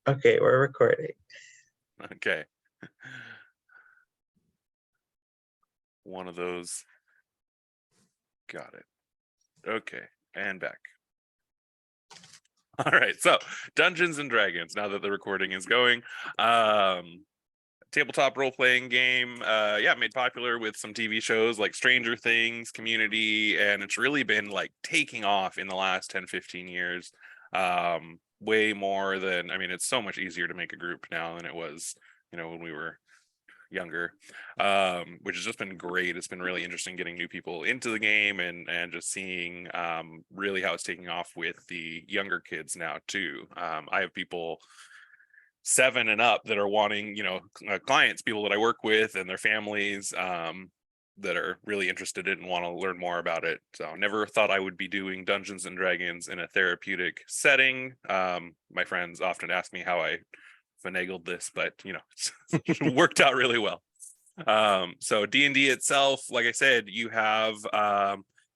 Okay, we're recording. Okay. One of those. Got it. Okay, and back. All right, so Dungeons and Dragons, now that the recording is going. Tabletop role-playing game, made popular with some TV shows like Stranger Things, Community, and it's really been like taking off in the last 10-15 years. Way more than, I mean, it's so much easier to make a group now than it was, when we were younger, which has just been great. It's been really interesting getting new people into the game and just seeing really how it's taking off with the younger kids now too. I have people 7 and up that are wanting, clients, people that I work with and their families that are really interested in and want to learn more about it. So never thought I would be doing Dungeons and Dragons in a therapeutic setting. My friends often ask me how I finagled this, but it's worked out really well. So D&D itself, like I said, you have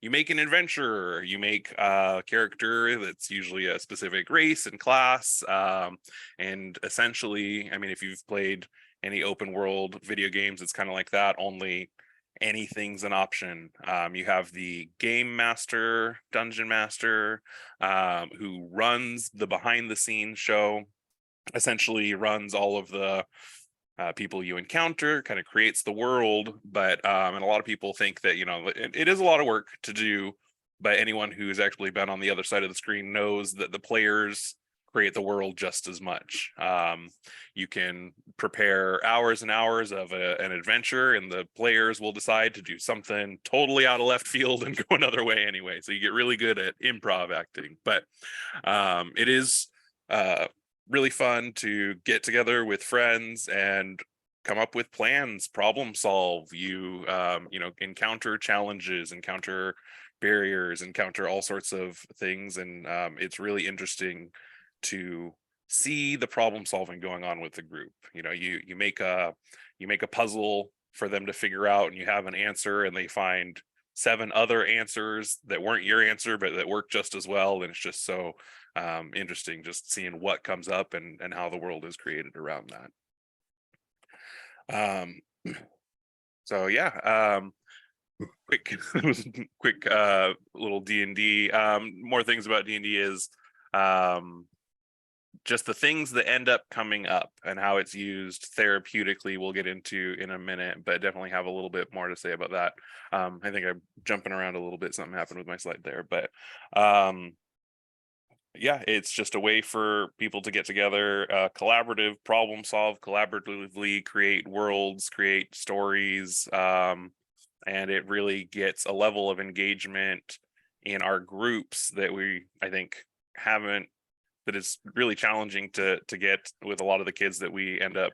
you make an adventurer, you make a character that's usually a specific race and class, and essentially, I mean, if you've played any open world video games, it's kind of like that, only anything's an option. You have the game master, dungeon master, who runs the behind the scenes show, essentially runs all of the people you encounter, kind of creates the world. But and a lot of people think that it is a lot of work to do, but anyone who's actually been on the other side of the screen knows that the players create the world just as much. You can prepare hours and hours of an adventure, and the players will decide to do something totally out of left field and go another way anyway. So you get really good at improv acting. But it is really fun to get together with friends and come up with plans, problem solve. You encounter challenges, encounter barriers, encounter all sorts of things, and it's really interesting to see the problem solving going on with the group. You make a puzzle for them to figure out, and you have an answer, and they find 7 other answers that weren't your answer but that work just as well. And it's just so interesting just seeing what comes up and how the world is created around that. So yeah, quick little D&D. More things about D&D is just the things that end up coming up and how it's used therapeutically we'll get into in a minute, but definitely have a little bit more to say about that. I think I'm jumping around a little bit, something happened with my slide there, but yeah, it's just a way for people to get together, collaborative, problem solve, collaboratively create worlds, create stories, and it really gets a level of engagement in our groups that I think haven't, that is really challenging to get with a lot of the kids that we end up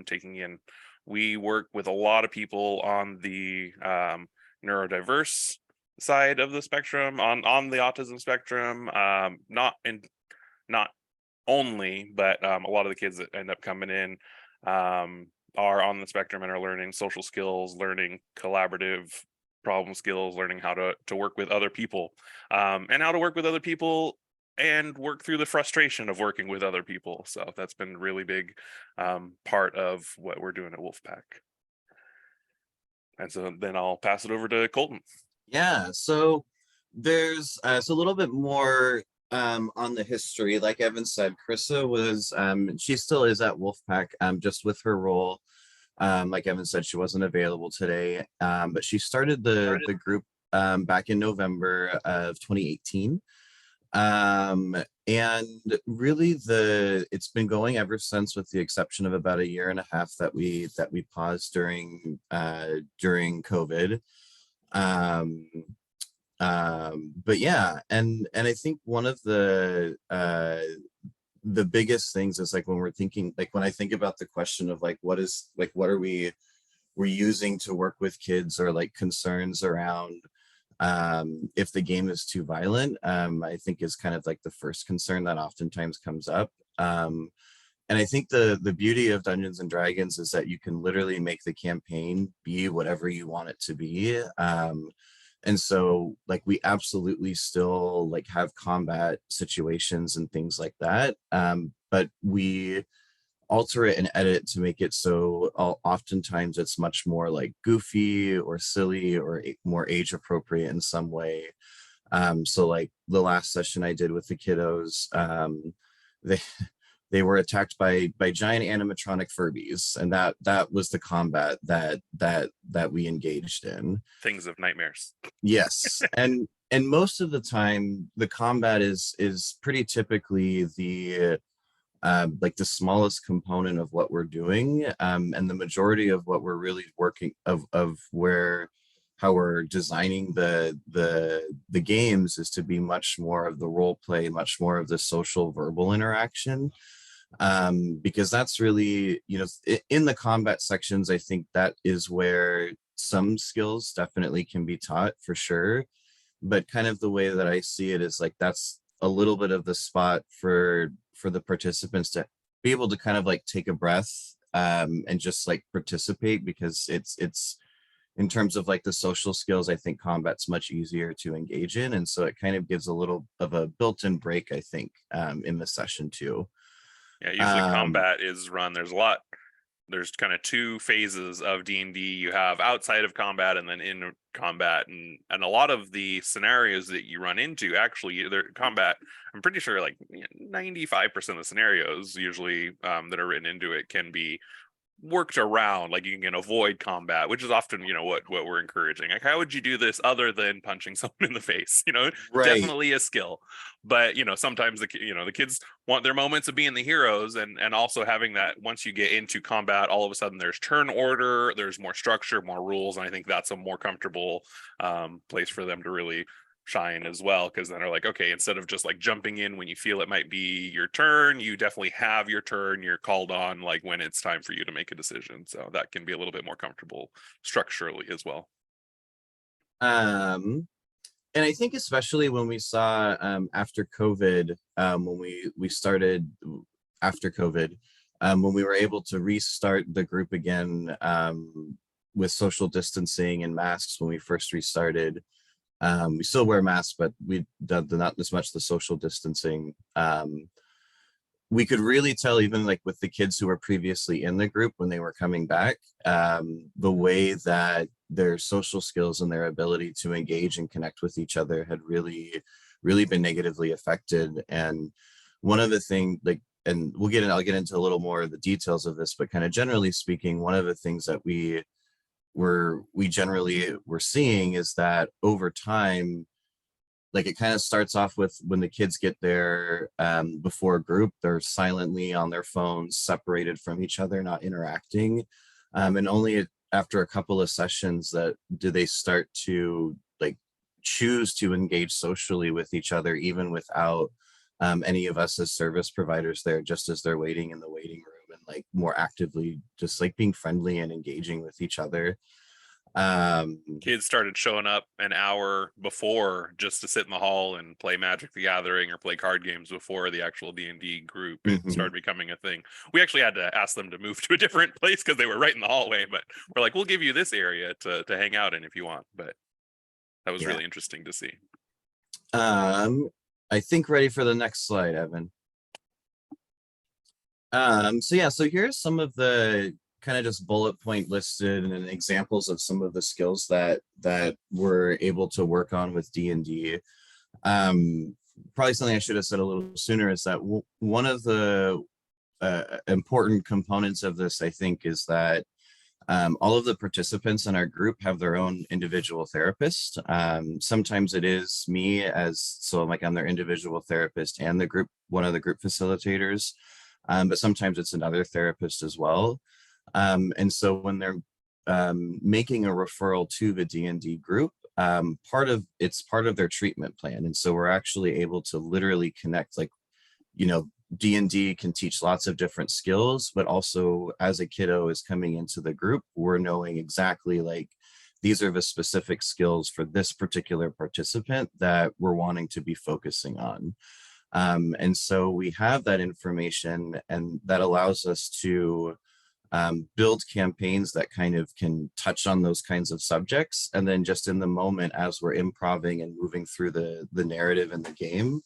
taking in. We work with a lot of people on the neurodiverse side of the spectrum, on the autism spectrum, not only, but a lot of the kids that end up coming in are on the spectrum and are learning social skills, learning collaborative problem skills, learning how to work with other people, and how to work with other people and work through the frustration of working with other people. So that's been a really big part of what we're doing at Wolfpack. And so then I'll pass it over to Colton. Yeah, so there's a little bit more on the history. Like Evan said, Carissa was she still is at Wolfpack, just with her role. Like Evan said, she wasn't available today, but she started the group back in November of 2018. And really it's been going ever since, with the exception of about 1.5 years that we paused during COVID. But yeah, and I think one of the biggest things is, like, when we're thinking, like, when I think about the question of like what are we're using to work with kids, or like concerns around if the game is too violent, I think is kind of like the first concern that oftentimes comes up. And I think the beauty of Dungeons and Dragons is that you can literally make the campaign be whatever you want it to be. And so, like, we absolutely still like have combat situations and things like that. but we alter it and edit to make it so oftentimes it's much more like goofy or silly or more age appropriate in some way. So like the last session I did with the kiddos, they they were attacked by giant animatronic Furbies, and that was the combat that we engaged in. Things of nightmares. Yes, and most of the time the combat is pretty typically the like the smallest component of what we're doing, and the majority of what we're really working of where how we're designing the games is to be much more of the role play, much more of the social verbal interaction, because that's really, you know, in the combat sections, I think that is where some skills definitely can be taught for sure, but kind of the way that I see it is like that's a little bit of the spot for the participants to be able to kind of like take a breath, and just like participate, because it's in terms of like the social skills, I think combat's much easier to engage in, and so it kind of gives a little of a built-in break, I think, in the session too. Yeah, usually um combat is run. There's kind of two phases of D&D. You have outside of combat and then in combat, and a lot of the scenarios that you run into, actually, they're combat. I'm pretty sure like 95% of the scenarios usually, that are written into it can be worked around. Like you can avoid combat, which is often, you know, what we're encouraging. Like, how would you do this other than punching someone in the face? You know, right. definitely a skill. But you know, sometimes the kids want their moments of being the heroes, and also having that once you get into combat, all of a sudden there's turn order, there's more structure, more rules, and I think that's a more comfortable place for them to really shine as well, because then they're like, okay, instead of just like jumping in when you feel it might be your turn, you definitely have your turn. You're called on like when it's time for you to make a decision, so that can be a little bit more comfortable structurally as well. um and I think especially when we saw, after COVID, when we started after COVID, when we were able to restart the group again, with social distancing and masks when we first restarted. We still wear masks, but we done not as much the social distancing. We could really tell, even like with the kids who were previously in the group when they were coming back, the way that their social skills and their ability to engage and connect with each other had really been negatively affected. And one of the things, like, and I'll get into a little more of the details of this, but kind of generally speaking, one of the things that we generally were seeing is that over time, like it kind of starts off with when the kids get there, before a group, they're silently on their phones, separated from each other, not interacting, and only after a couple of sessions that do they start to like choose to engage socially with each other, even without, any of us as service providers there, just as they're waiting in the waiting room, and like more actively just like being friendly and engaging with each other. um Kids started showing up an hour before just to sit in the hall and play Magic the Gathering or play card games before the actual D&D group. It mhm. started becoming a thing. We actually had to ask them to move to a different place because they were right in the hallway, but we're like, we'll give you this area to hang out in if you want. But that was Yeah. really interesting to see. um I think ready for the next slide, Evan. So yeah, so here's some of the kind of just bullet point listed and examples of some of the skills that we're able to work on with D&D. Probably something I should have said a little sooner is that one of the important components of this, I think, is that, all of the participants in our group have their own individual therapist. Sometimes it is me, so like I'm their individual therapist and the group, one of the group facilitators, but sometimes it's another therapist as well. And so when they're, making a referral to the D&D group, part of their treatment plan, and so we're actually able to literally connect, like, you know, D&D can teach lots of different skills, but also as a kiddo is coming into the group, we're knowing exactly like these are the specific skills for this particular participant that we're wanting to be focusing on. And so we have that information, and that allows us to, build campaigns that kind of can touch on those kinds of subjects. And then just in the moment, as we're improving and moving through the narrative and the game,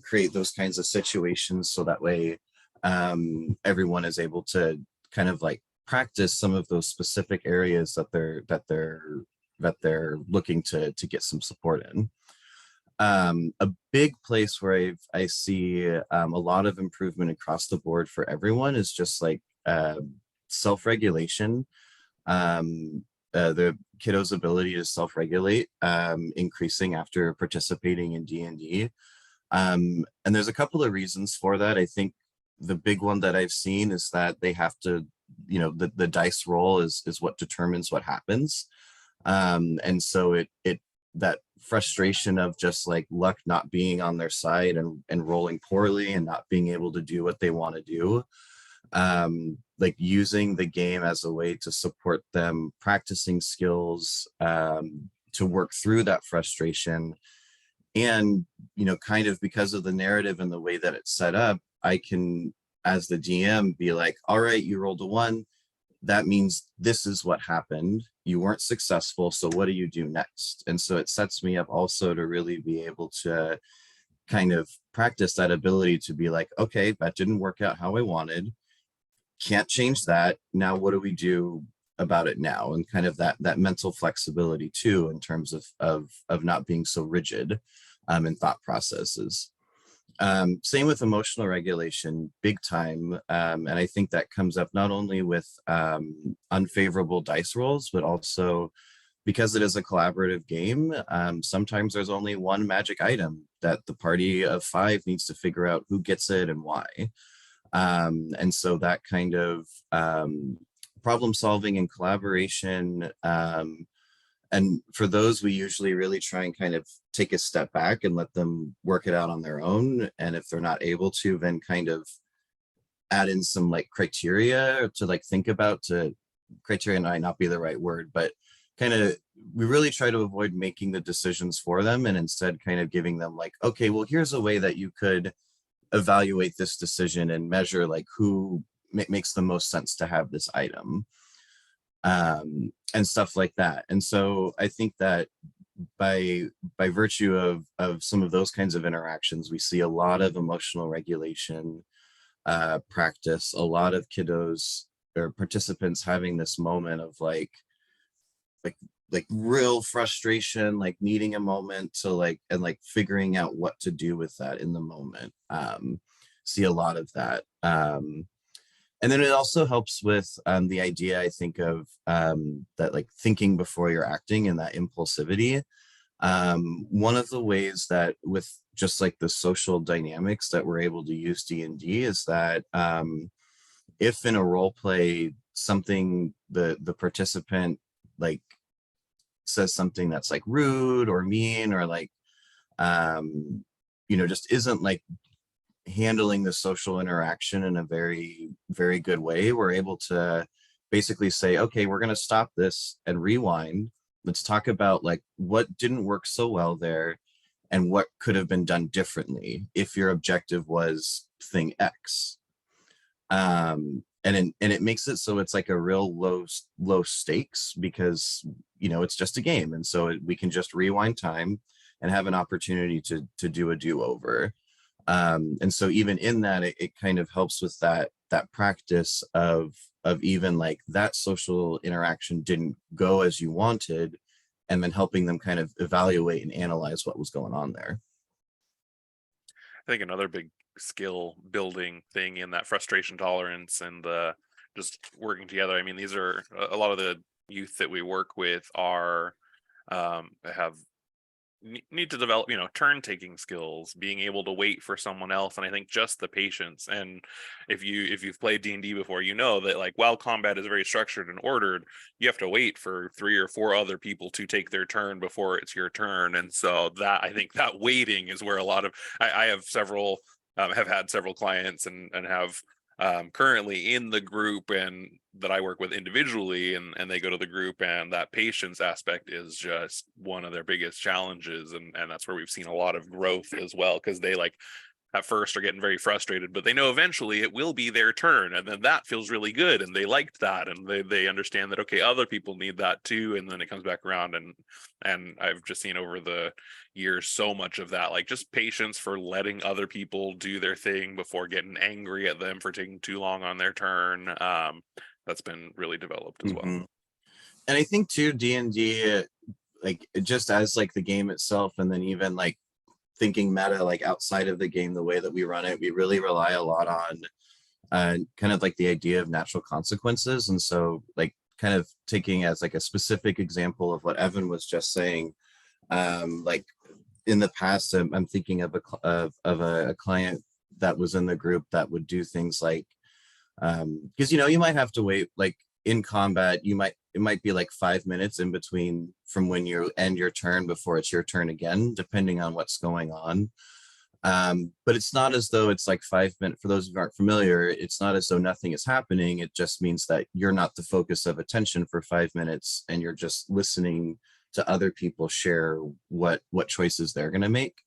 create those kinds of situations. So that way, everyone is able to kind of like practice some of those specific areas that they're looking to get some support in. A big place where I see a lot of improvement across the board for everyone is just like self-regulation. The kiddos' ability to self-regulate increasing after participating in D&D. And there's a couple of reasons for that. I think the big one that I've seen is that they have to, the dice roll is what determines what happens. And so it that frustration of just like luck not being on their side and rolling poorly and not being able to do what they want to do, like using the game as a way to support them practicing skills, to work through that frustration. And kind of because of the narrative and the way that it's set up, I can, as the GM, be like, all right, you rolled a 1, that means this is what happened. You weren't successful, so what do you do next? And so it sets me up also to really be able to kind of practice that ability to be like, okay, that didn't work out how I wanted, can't change that, now what do we do about it now? And kind of that mental flexibility too, in terms of not being so rigid in thought processes. Same with emotional regulation, big time. And I think that comes up not only with unfavorable dice rolls, but also because it is a collaborative game. Sometimes there's only one magic item that the party of 5 needs to figure out who gets it and why. And so that kind of problem solving and collaboration, and for those, we usually really try and kind of take a step back and let them work it out on their own. And if they're not able to, then kind of add in some like criteria to like think about. To criteria might not be the right word, but kind of we really try to avoid making the decisions for them, and instead kind of giving them like, okay, well, here's a way that you could evaluate this decision and measure like who makes the most sense to have this item, and stuff like that. And so I think that by virtue of some of those kinds of interactions, we see a lot of emotional regulation practice, a lot of kiddos or participants having this moment of like real frustration, like needing a moment to like, and like figuring out what to do with that in the moment. See a lot of that. And then it also helps with the idea, I think, of that like thinking before you're acting and that impulsivity. One of the ways that with just like the social dynamics that we're able to use D&D is that if in a role play something, the participant like says something that's like rude or mean or like just isn't like handling the social interaction in a very, very good way, we're able to basically say, okay, we're going to stop this and rewind. Let's talk about like what didn't work so well there and what could have been done differently if your objective was thing X. And it makes it so it's like a real low stakes, because it's just a game, and so we can just rewind time and have an opportunity to do a do-over. And so even in that, it kind of helps with that practice of even like that social interaction didn't go as you wanted, and then helping them kind of evaluate and analyze what was going on there. I think another big skill building thing in that frustration tolerance and the just working together. I mean, these are a lot of the youth that we work with are have need to develop turn taking skills, being able to wait for someone else, and I think just the patience. And if you've played D&D before, you know that like while combat is very structured and ordered, you have to wait for 3 or 4 other people to take their turn before it's your turn. And so that, I think that waiting is where a lot of I have several have had several clients and have currently in the group and that I work with individually, and they go to the group, and that patience aspect is just one of their biggest challenges, and that's where we've seen a lot of growth as well, because they like at first are getting very frustrated, but they know eventually it will be their turn, and then that feels really good, and they liked that, and they understand that, okay, other people need that too, and then it comes back around. And I've just seen over the years so much of that, like just patience for letting other people do their thing before getting angry at them for taking too long on their turn. That's been really developed as well. And I think too, D&D, like just as like the game itself, and then even like thinking meta, like outside of the game, the way that we run it, we really rely a lot on kind of like the idea of natural consequences. And so like kind of taking as like a specific example of what Evan was just saying, like in the past, I'm thinking of a client that was in the group that would do things like, because you might have to wait, like in combat, it might be like 5 minutes in between from when you end your turn before it's your turn again, depending on what's going on. But it's not as though it's like 5 minutes. For those who aren't familiar, it's not as though nothing is happening. It just means that you're not the focus of attention for 5 minutes, and you're just listening to other people share what choices they're going to make.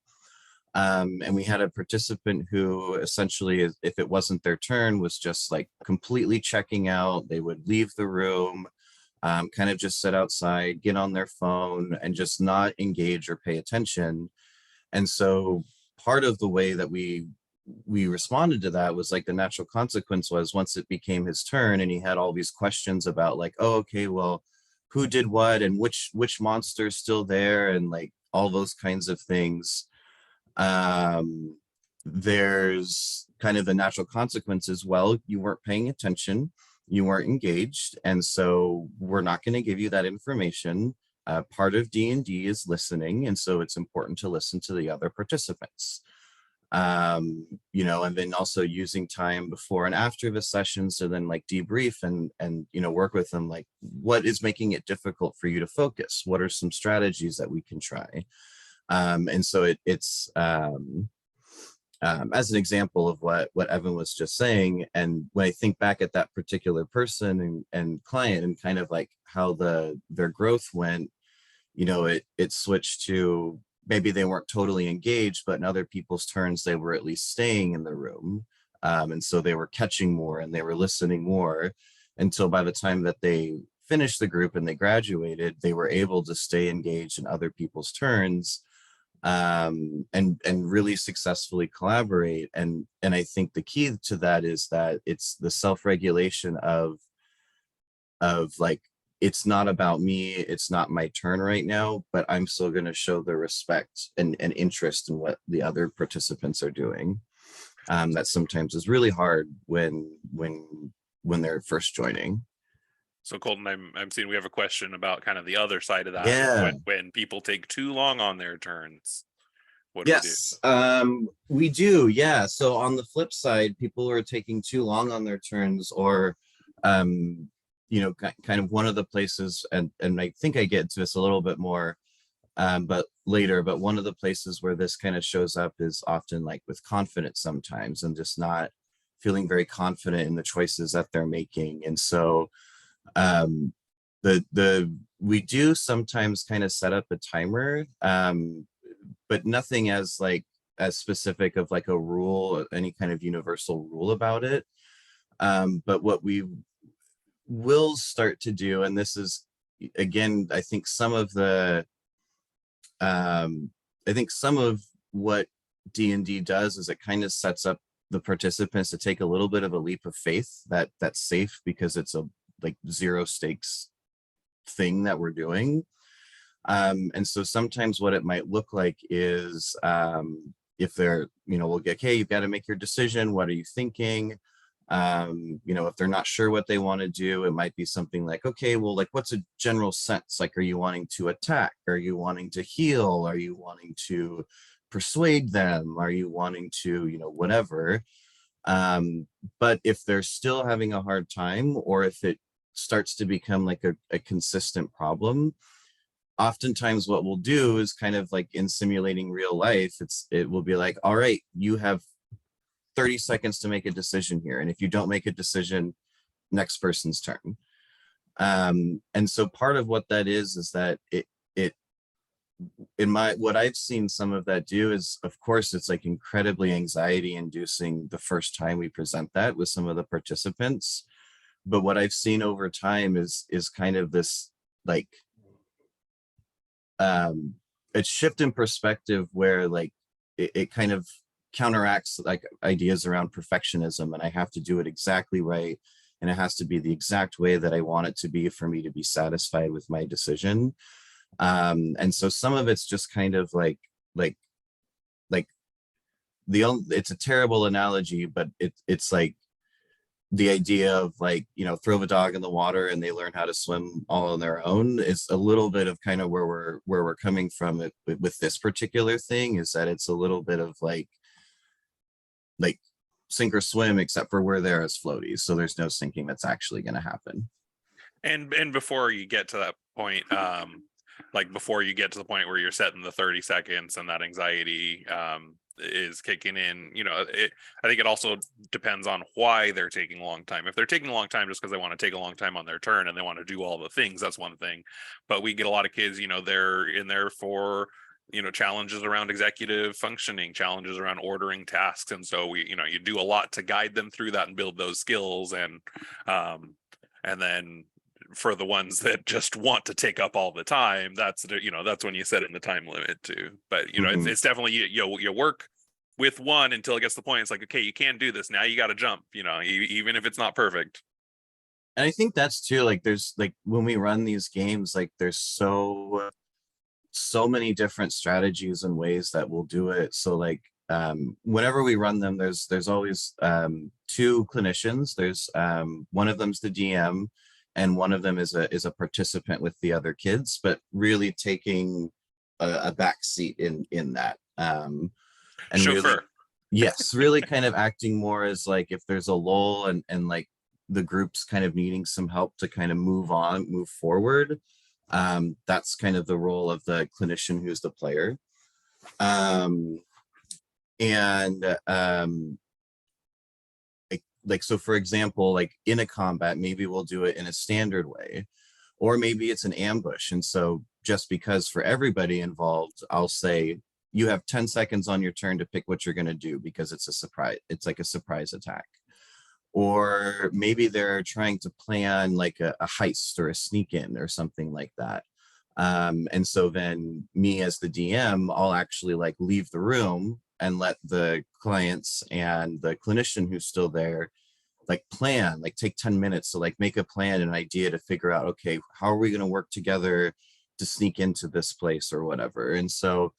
And we had a participant who essentially, if it wasn't their turn, was just like completely checking out. They would leave the room, kind of just sit outside, get on their phone, and just not engage or pay attention. And so part of the way that we responded to that was like the natural consequence was, once it became his turn and he had all these questions about like, oh, okay, well, who did what, and which monster is still there, and like all those kinds of things. There's kind of the natural consequences. Well, you weren't paying attention, you weren't engaged, and so we're not going to give you that information. Part of D&D is listening, and so it's important to listen to the other participants. And then also using time before and after the sessions to then like debrief and work with them, like what is making it difficult for you to focus, what are some strategies that we can try. And so it's as an example of what Evan was just saying. And when I think back at that particular person and client, and kind of like how their growth went, it switched to, maybe they weren't totally engaged, but in other people's turns, they were at least staying in the room. And so they were catching more and they were listening more, until by the time that they finished the group and they graduated, they were able to stay engaged in other people's turns, and really successfully collaborate. And I think the key to that is that it's the self-regulation of like, it's not about me, it's not my turn right now, but I'm still going to show the respect and interest in what the other participants are doing. That sometimes is really hard when they're first joining. So Colton, I'm seeing we have a question about kind of the other side of that. Yeah. When people take too long on their turns, what do Yes, we do. Yeah. So on the flip side, people who are taking too long on their turns, or kind of one of the places, and I think I get to this a little bit more but later, but one of the places where this kind of shows up is often like with confidence sometimes, and just not feeling very confident in the choices that they're making. And so we do sometimes kind of set up a timer, but nothing as specific of like a rule, any kind of universal rule about it. But what we will start to do, and this is, again, I think some of what D&D does is it kind of sets up the participants to take a little bit of a leap of faith that's safe, because it's a like zero stakes thing that we're doing. And so sometimes what it might look like is, if they're, we'll get, okay, you've got to make your decision. What are you thinking? If they're not sure what they want to do, it might be something like, okay, well, like, what's a general sense? Like, are you wanting to attack? Are you wanting to heal? Are you wanting to persuade them? Are you wanting to, whatever? But if they're still having a hard time, or if it starts to become like a consistent problem, oftentimes what we'll do is kind of like in simulating real life, it will be like, all right, you have 30 seconds to make a decision here. And if you don't make a decision, next person's turn. And so part of what that is that what I've seen some of that do is, of course, it's like incredibly anxiety inducing the first time we present that with some of the participants. But what I've seen over time is kind of this like a shift in perspective where like it kind of counteracts like ideas around perfectionism, and I have to do it exactly right, and it has to be the exact way that I want it to be for me to be satisfied with my decision. And so some of it's just kind of like like it's a terrible analogy, but it's like the idea of like, you know, throw a dog in the water and they learn how to swim all on their own. Is a little bit of kind of where we're coming from it with this particular thing, is that it's a little bit of like sink or swim, except for we're there as floaties, so there's no sinking that's actually going to happen. And before you get to that point, like before you get to the point where you're setting the 30 seconds and that anxiety is kicking in, you know, I think it also depends on why they're taking a long time. If they're taking a long time just because they want to take a long time on their turn and they want to do all the things, that's one thing. But we get a lot of kids, you know, they're in there for, you know, challenges around executive functioning, challenges around ordering tasks, and so we, you know, you do a lot to guide them through that and build those skills. And then for the ones that just want to take up all the time, that's, you know, that's when you set in the time limit too. But you know, Mhm. it's definitely you work with one until it gets to the point it's like, okay, you can't do this now, you got to jump, you know, even if it's not perfect. And I think that's too, like there's like when we run these games, like there's so many different strategies and ways that we'll do it. So like whenever we run them, there's always two clinicians. There's one of them's the DM, and one of them is a participant with the other kids, but really taking a back seat in that. And really, Chauffeur. yes, really kind of acting more as like if there's a lull and like the group's kind of needing some help to kind of move forward. That's kind of the role of the clinician who's the player. Um, and like so for example, like in a combat, maybe we'll do it in a standard way, or maybe it's an ambush. And so just because for everybody involved, I'll say you have 10 seconds on your turn to pick what you're going to do, because it's a surprise, it's like a surprise attack. Or maybe they're trying to plan like a heist or a sneak in or something like that. And so then me as the DM, I'll actually like leave the room and let the clients and the clinician who's still there like plan, like take 10 minutes to like make a plan and an idea to figure out, okay, how are we going to work together to sneak into this place or whatever. And so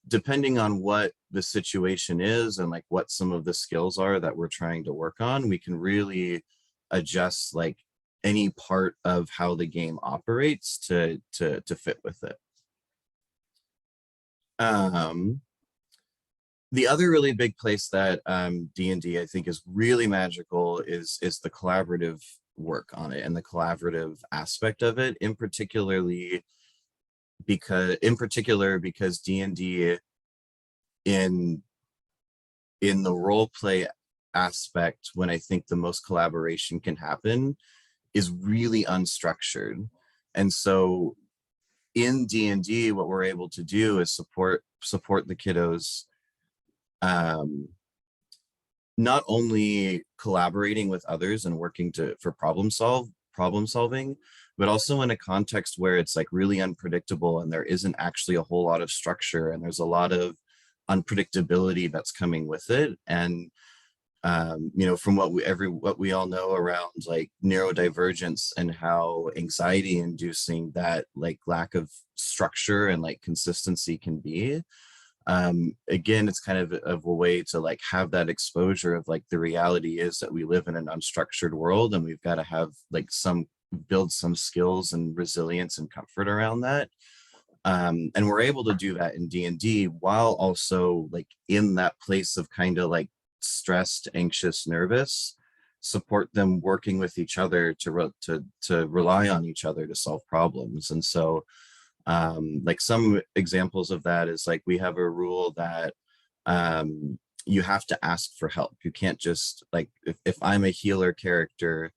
depending on what the situation is and like what some of the skills are that we're trying to work on, we can really adjust like any part of how the game operates to fit with it. The other really big place that D&D I think is really magical is the collaborative work on it and the collaborative aspect of it, in particular because D&D in the role play aspect, when I think the most collaboration can happen, is really unstructured. And so in D&D, what we're able to do is support the kiddos, not only collaborating with others and working for problem solving, but also in a context where it's like really unpredictable and there isn't actually a whole lot of structure and there's a lot of unpredictability that's coming with it. And you know, from what we all know around like neurodivergence and how anxiety inducing that like lack of structure and like consistency can be, again, it's kind of a way to like have that exposure of like the reality is that we live in an unstructured world and we've got to have like build some skills and resilience and comfort around that. And we're able to do that in D&D while also like in that place of kind of like stressed, anxious, nervous, support them working with each other to rely on each other to solve problems. And so like some examples of that is like we have a rule that you have to ask for help. You can't just like if I'm a healer character,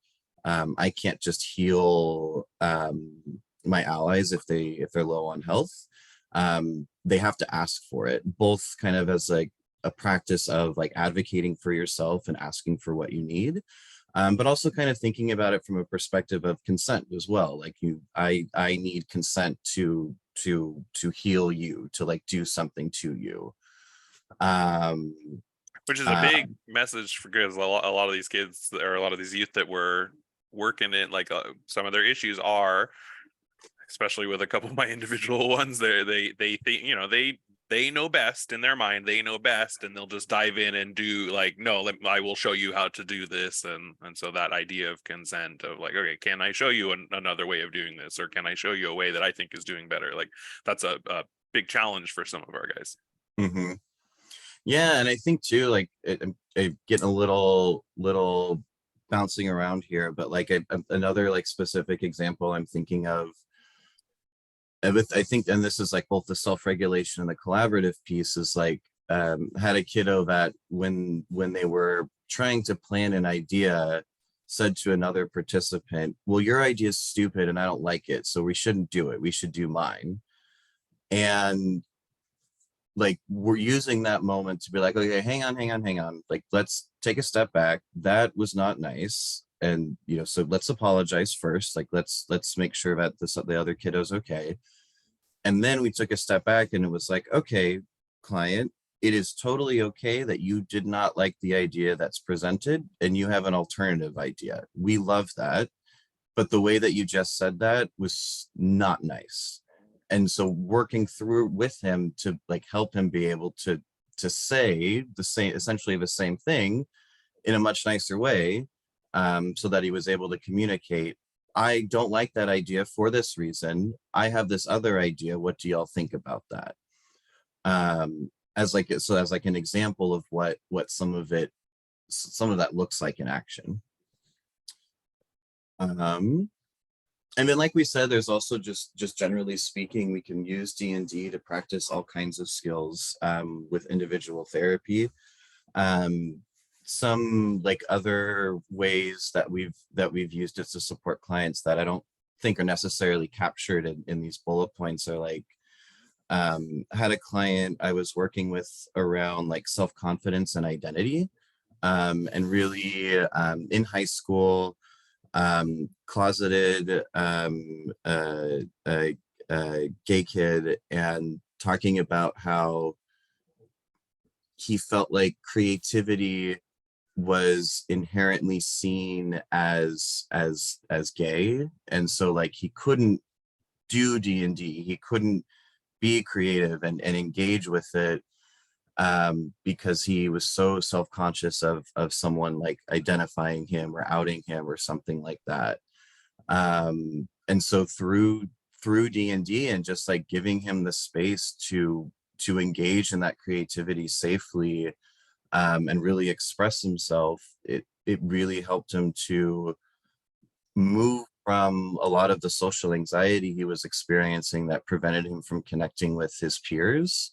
I can't just heal my allies if they're low on health. they have to ask for it, both kind of as like a practice of like advocating for yourself and asking for what you need, but also kind of thinking about it from a perspective of consent as well. Like I need consent to heal you, to like do something to you. Um, Which is a uh, big message for because a lot of these kids or a lot of these youth that were working in like some of their issues are, especially with a couple of my individual ones, they think, you know, they know best in their mind, they know best, and they'll just dive in and do like, no, I will show you how to do this. And so that idea of consent of like, okay, can I show you another way of doing this, or can I show you a way that I think is doing better? Like that's a big challenge for some of our guys. mhm. Yeah, and I think too, like I'm getting a little bouncing around here, but like another like specific example I'm thinking of with, I think, and this is like both the self-regulation and the collaborative piece, is like had a kiddo that when they were trying to plan an idea said to another participant, well, your idea is stupid and I don't like it, so we shouldn't do it, we should do mine. And like we're using that moment to be like, okay, hang on, like let's take a step back, that was not nice, and you know, so let's apologize first, like let's make sure that the other kiddo's okay. And then we took a step back and it was like, okay, client, it is totally okay that you did not like the idea that's presented and you have an alternative idea, we love that, but the way that you just said that was not nice. And so working through with him to like help him be able to say the same, essentially the same thing in a much nicer way, so that he was able to communicate, I don't like that idea for this reason, I have this other idea, what do y'all think about that? As like, so as like an example of what some of that looks like in action. And then, like we said, there's also just generally speaking, we can use D&D to practice all kinds of skills with individual therapy. Um, some like other ways that we've used it to support clients that I don't think are necessarily captured in these bullet points are like, had a client I was working with around like self-confidence and identity, and really in high school, closeted gay kid, and talking about how he felt like creativity was inherently seen as gay, and so like he couldn't do D&D, he couldn't be creative and engage with it, because he was so self-conscious of someone like identifying him or outing him or something like that. And so through D&D and just like giving him the space to engage in that creativity safely, and really express himself, it really helped him to move from a lot of the social anxiety he was experiencing that prevented him from connecting with his peers,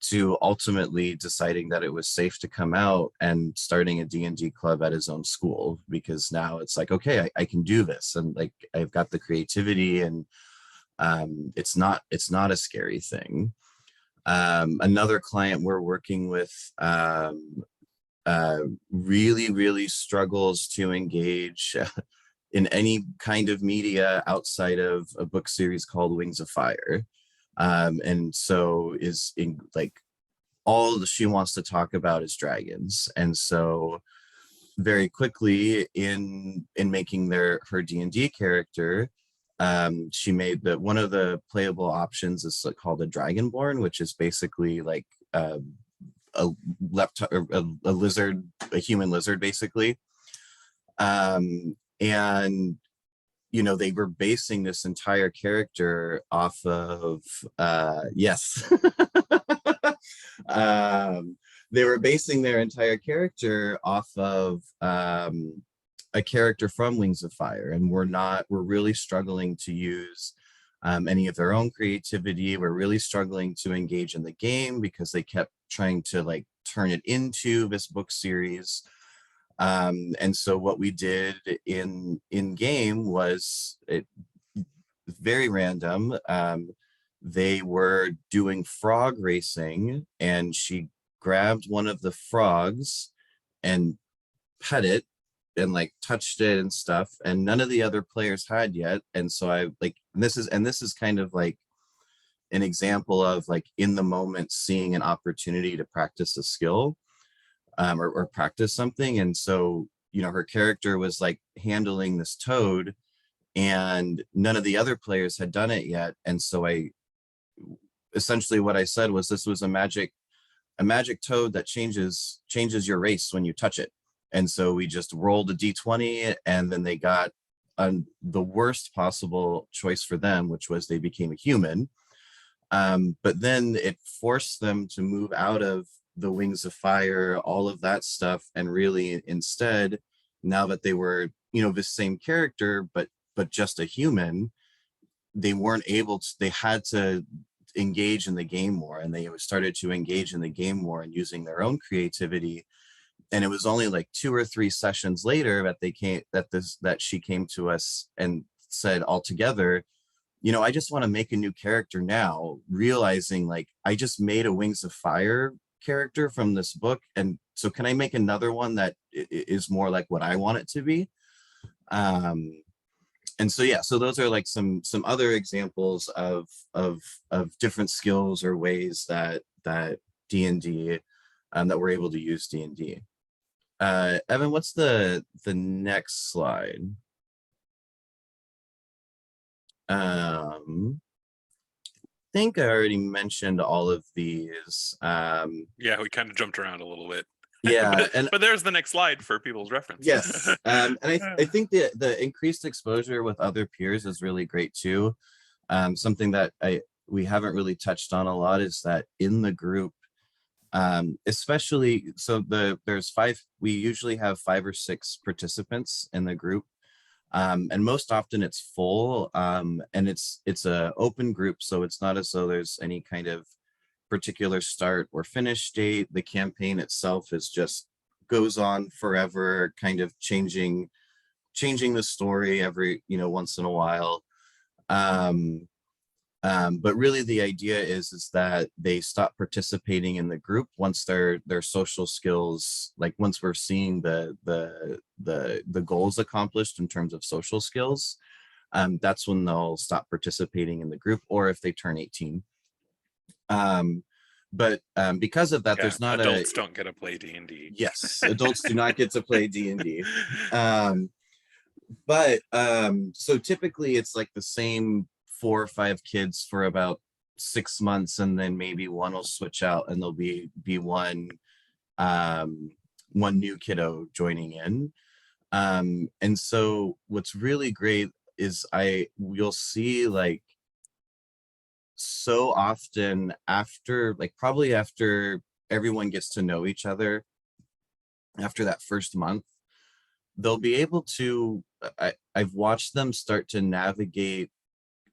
to ultimately deciding that it was safe to come out and starting a D&D club at his own school, because now it's like, okay, I can do this, and like I've got the creativity, and it's not a scary thing. Another client we're working with, really struggles to engage in any kind of media outside of a book series called Wings of Fire. And so is in like all that she wants to talk about is dragons. And so very quickly in making her D&D character, she made that one of the playable options is called a dragonborn, which is basically like a a lizard, a human lizard, basically. And you know, they were basing this entire character off of yes. They were basing their entire character off of a character from Wings of Fire, and we're really struggling to use any of their own creativity. We're really struggling to engage in the game because they kept trying to like turn it into this book series. And so what we did in game was it very random. they were doing frog racing, and she grabbed one of the frogs and pet it and like touched it and stuff, and none of the other players had yet. And so I like, this is kind of like an example of like in the moment seeing an opportunity to practice a skill, or practice something. And so, her character was like handling this toad, and none of the other players had done it yet. And so I essentially, what I said was, this was a magic toad that changes your race when you touch it. And so we just rolled a d20, and then they got the worst possible choice for them, which was they became a human. But then it forced them to move out of the wings of fire, all of that stuff, and really instead, now that they were, the same character, but just a human, they weren't able to, they had to engage in the game more, and they started to engage in the game more and using their own creativity. And it was only like 2 or 3 sessions later that she came to us and said, all together, I just want to make a new character now, realizing like I just made a Wings of Fire character from this book, and so can I make another one that is more like what I want it to be? And so yeah, so those are like some other examples of different skills or ways that D&D, that we're able to use D&D. Evan, what's the next slide? I think I already mentioned all of these. Yeah, we kind of jumped around a little bit. Yeah, but there's the next slide for people's reference. Yes, and I think the increased exposure with other peers is really great too. Something that we haven't really touched on a lot is that in the group, especially there's 5. We usually have 5 or 6 participants in the group, and most often it's full, and it's a open group, so it's not as though there's any kind of particular start or finish date. The campaign itself is just goes on forever, kind of changing the story every once in a while. But really the idea is that they stop participating in the group once their social skills, like once we're seeing the goals accomplished in terms of social skills, that's when they'll stop participating in the group, or if they turn 18. But because of that, there's not adults don't get to play D&D. Yes, adults do not get to play D&D. But so typically it's like the same 4 or 5 kids for about 6 months, and then maybe one will switch out, and there'll be one new kiddo joining in. And so what's really great is you'll see like so often probably after everyone gets to know each other, after that first month, they'll be able to, I've watched them start to navigate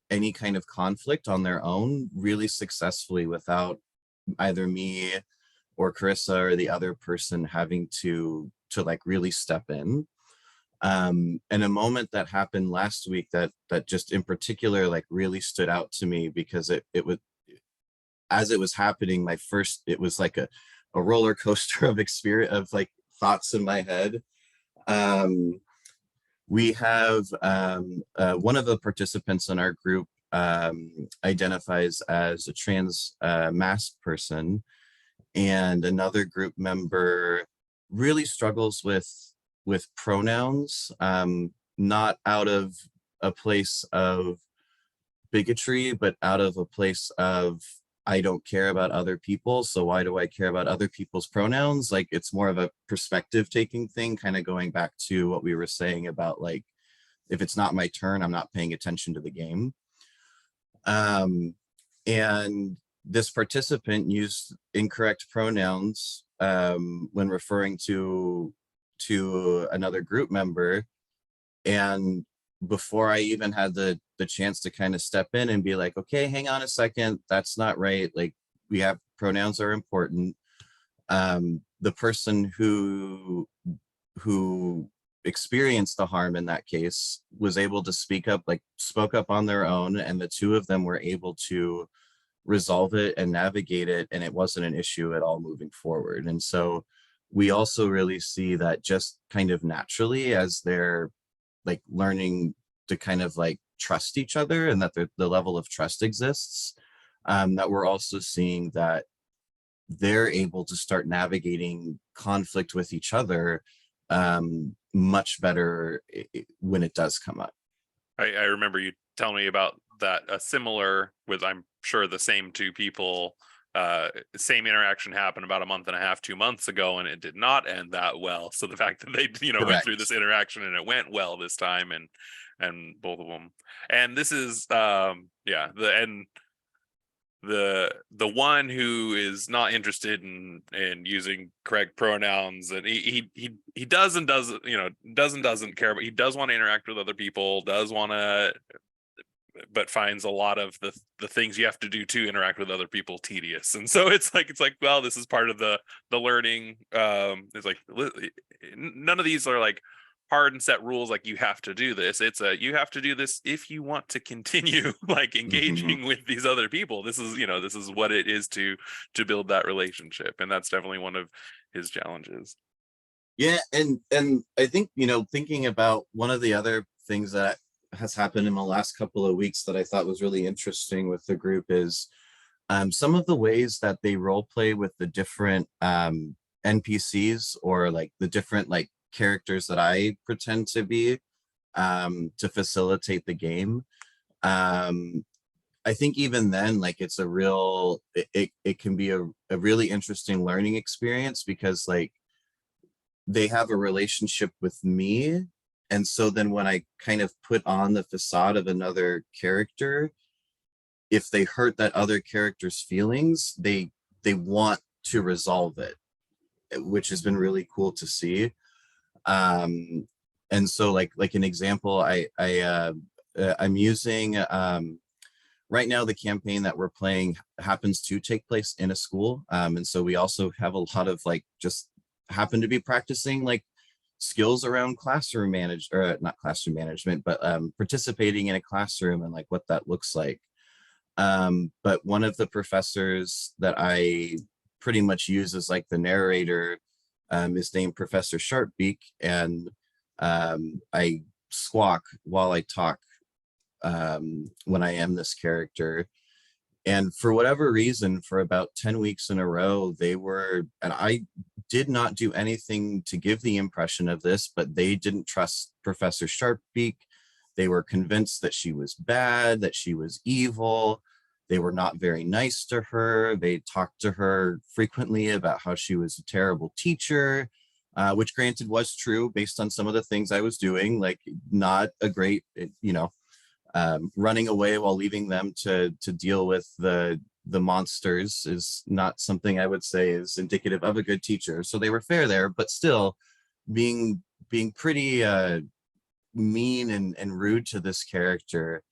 any kind of conflict on their own really successfully without either me or Carissa or the other person having to like really step in. And a moment that happened last week that just in particular like really stood out to me, because it was, as it was happening, it was like a roller coaster of experience, of like thoughts in my head. We have one of the participants in our group identifies as a trans masked person, and another group member really struggles with pronouns, not out of a place of bigotry, but out of a place of, I don't care about other people, so why do I care about other people's pronouns? Like, it's more of a perspective taking thing, kind of going back to what we were saying about like, if it's not my turn, I'm not paying attention to the game. And this participant used incorrect pronouns when referring to another group member, and before I even had the chance to kind of step in and be like, okay, hang on a second, that's not right, like pronouns are important. The person who experienced the harm in that case was able to spoke up on their own, and the 2 of them were able to resolve it and navigate it, and it wasn't an issue at all moving forward. And so we also really see that just kind of naturally as they're like learning to kind of like trust each other, and that the level of trust exists, that we're also seeing that they're able to start navigating conflict with each other much better when it does come up. I remember you telling me about that, a similar, with I'm sure the same two people, same interaction happened about a month and a half, 2 months ago, and it did not end that well. So the fact that they, you know, went through this interaction and it went well this time, and both of them, and this is the one who is not interested in using correct pronouns, and he doesn't care, but he does want to interact with other people, does want to, but finds a lot of the things you have to do to interact with other people tedious. And so it's like, well, this is part of the learning. It's like, none of these are like hard and set rules like you have to do this. It's you have to do this if you want to continue like engaging with these other people. This is what it is to build that relationship, and that's definitely one of his challenges. Yeah, and I think, thinking about one of the other things that has happened in the last couple of weeks that I thought was really interesting with the group is some of the ways that they role play with the different NPCs, or like the different like characters that I pretend to be, to facilitate the game. I think even then, like, it's a real, it can be a really interesting learning experience, because like they have a relationship with me. And so then when I kind of put on the facade of another character, if they hurt that other character's feelings, they want to resolve it, which has been really cool to see. And so like an example, I'm using right now, the campaign that we're playing happens to take place in a school. And so we also have a lot of like just happen to be practicing like skills around classroom or not classroom management, but participating in a classroom and like what that looks like. But one of the professors that I pretty much use as like the narrator is named Professor Sharpbeak, and I squawk while I talk when I am this character. And for whatever reason, for about 10 weeks in a row, and I did not do anything to give the impression of this, but they didn't trust Professor Sharpbeak. They were convinced that she was bad, that she was evil. They were not very nice to her. They talked to her frequently about how she was a terrible teacher, which granted was true based on some of the things I was doing, like not a great, running away while leaving them to deal with the monsters is not something I would say is indicative of a good teacher. So they were fair there, but still being pretty mean and rude to this character.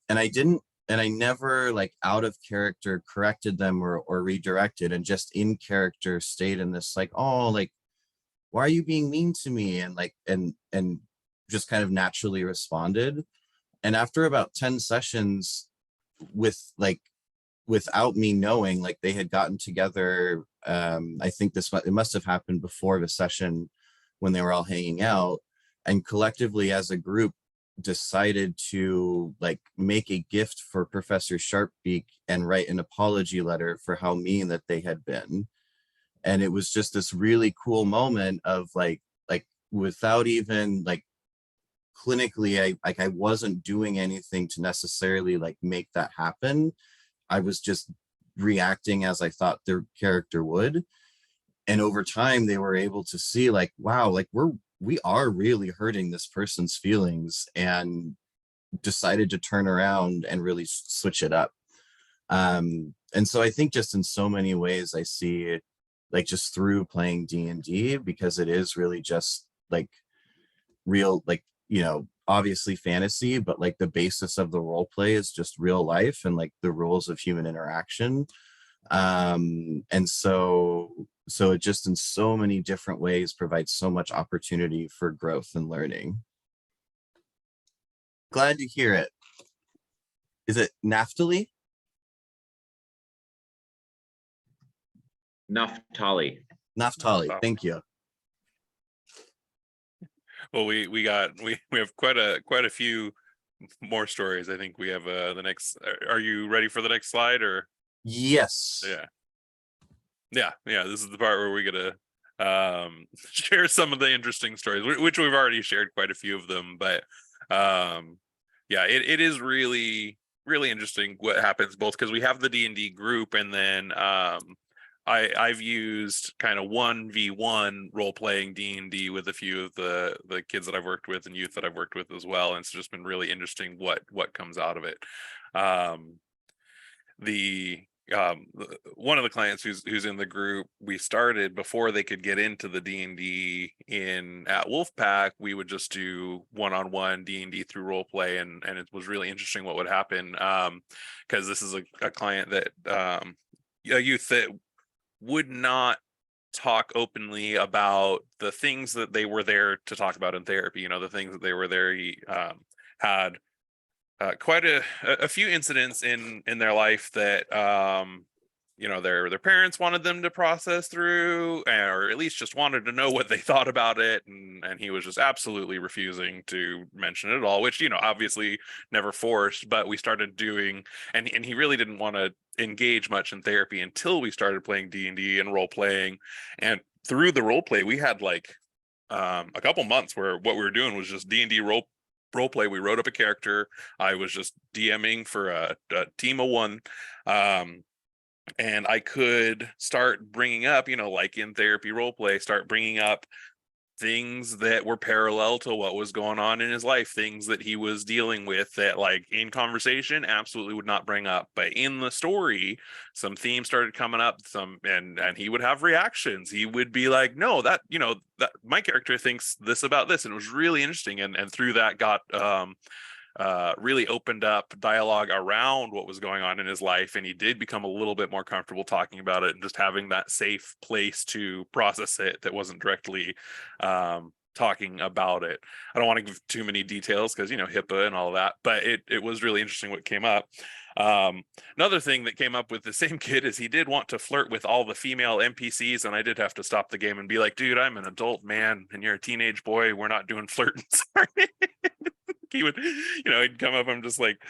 And I never like out of character corrected them or redirected, and just in character stayed in this like, oh, like, why are you being mean to me? And like, and just kind of naturally responded. And after about 10 sessions, without me knowing, like, they had gotten together, I think it must have happened before the session when they were all hanging out, and collectively as a group decided to like make a gift for Professor Sharpbeak and write an apology letter for how mean that they had been. And it was just this really cool moment of like without even like clinically, I wasn't doing anything to necessarily like make that happen. I was just reacting as I thought their character would. And over time they were able to see like, wow, like we are really hurting this person's feelings, and decided to turn around and really switch it up. And so I think just in so many ways I see it like just through playing D&D, because it is really just like real, like, obviously fantasy, but like the basis of the role play is just real life and like the rules of human interaction. And so it just in so many different ways provides so much opportunity for growth and learning. Glad to hear it. Is it Naphtali? Naftali. Naftali, thank you. Well, we have quite a few more stories. I think we have the next. Are you ready for the next slide or? Yes. Yeah. This is the part where we get to share some of the interesting stories, which we've already shared quite a few of them. But yeah, it is really interesting what happens, both because we have the D&D group, and then I've used kind of 1v1 role-playing D&D with a few of the kids that I've worked with and youth that I've worked with as well, and it's just been really interesting what comes out of it. One of the clients who's in the group, we started before they could get into the D&D at Wolfpack. We would just do one-on-one D&D through role play, and it was really interesting what would happen, because this is a client that a youth that would not talk openly about the things that they were there to talk about in therapy. The things that they were there. He had quite a few incidents in their life that their parents wanted them to process through, or at least just wanted to know what they thought about it, and he was just absolutely refusing to mention it at all, which obviously never forced, but we started doing, and he really didn't want to engage much in therapy until we started playing D&D and role playing. And through the role play, we had like a couple months where what we were doing was just D&D role play. We wrote up a character. I was just DMing for a team of one, and I could start bringing up, like in therapy role play, start bringing up things that were parallel to what was going on in his life, things that he was dealing with that, like, in conversation absolutely would not bring up, but in the story some themes started coming up, and he would have reactions. He would be like, no, that that my character thinks this about this, and it was really interesting, and through that got really opened up dialogue around what was going on in his life, and he did become a little bit more comfortable talking about it and just having that safe place to process it that wasn't directly talking about it. I don't want to give too many details because HIPAA and all that, but it was really interesting what came up. Another thing that came up with the same kid is he did want to flirt with all the female NPCs, and I did have to stop the game and be like, dude, I'm an adult man and you're a teenage boy, we're not doing flirting. Sorry. He would, he'd come up, I'm just like,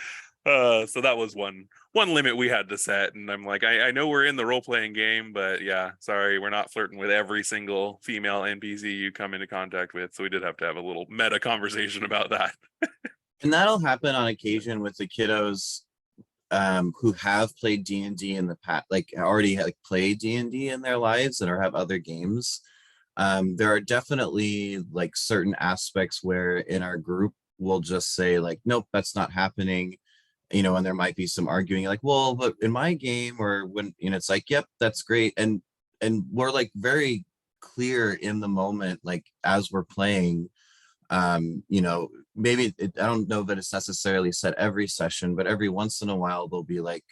so that was one limit we had to set. And I'm like, I know we're in the role-playing game, but yeah, sorry, we're not flirting with every single female NPC you come into contact with. So we did have to have a little meta conversation about that. And that'll happen on occasion with the kiddos who have played D&D in the past, like already played D&D in their lives and or have other games. There are definitely like certain aspects where in our group we'll just say like, nope, that's not happening, and there might be some arguing like, well, but in my game, or when, it's like, yep, that's great. And we're like very clear in the moment, like as we're playing, maybe I don't know that it's necessarily said every session, but every once in a while there'll be like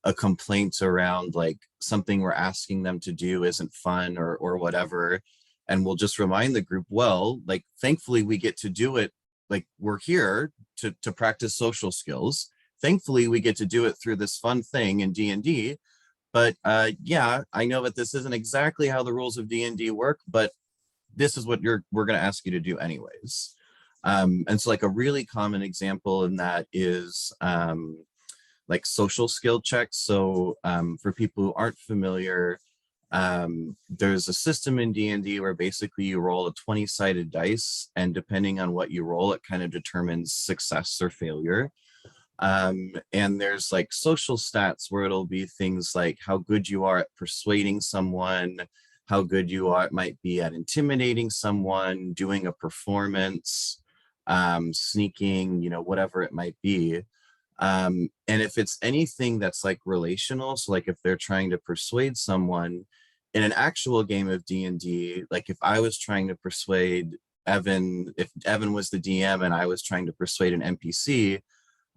a complaint around like something we're asking them to do isn't fun or whatever. And we'll just remind the group, well, like, thankfully we get to do it. Like, we're here to practice social skills. Thankfully, we get to do it through this fun thing in D&D. But yeah, I know that this isn't exactly how the rules of D&D work, but this is what we're going to ask you to do anyways. And so like a really common example in that is like social skill checks. So for people who aren't familiar, there's a system in D&D where basically you roll a 20-sided dice, and depending on what you roll, it kind of determines success or failure. And there's like social stats where it'll be things like how good you are at persuading someone, how good you might be at intimidating someone, doing a performance, sneaking, whatever it might be. And if it's anything that's like relational, so like if they're trying to persuade someone in an actual game of D&D, like if I was trying to persuade Evan, if Evan was the DM and I was trying to persuade an NPC,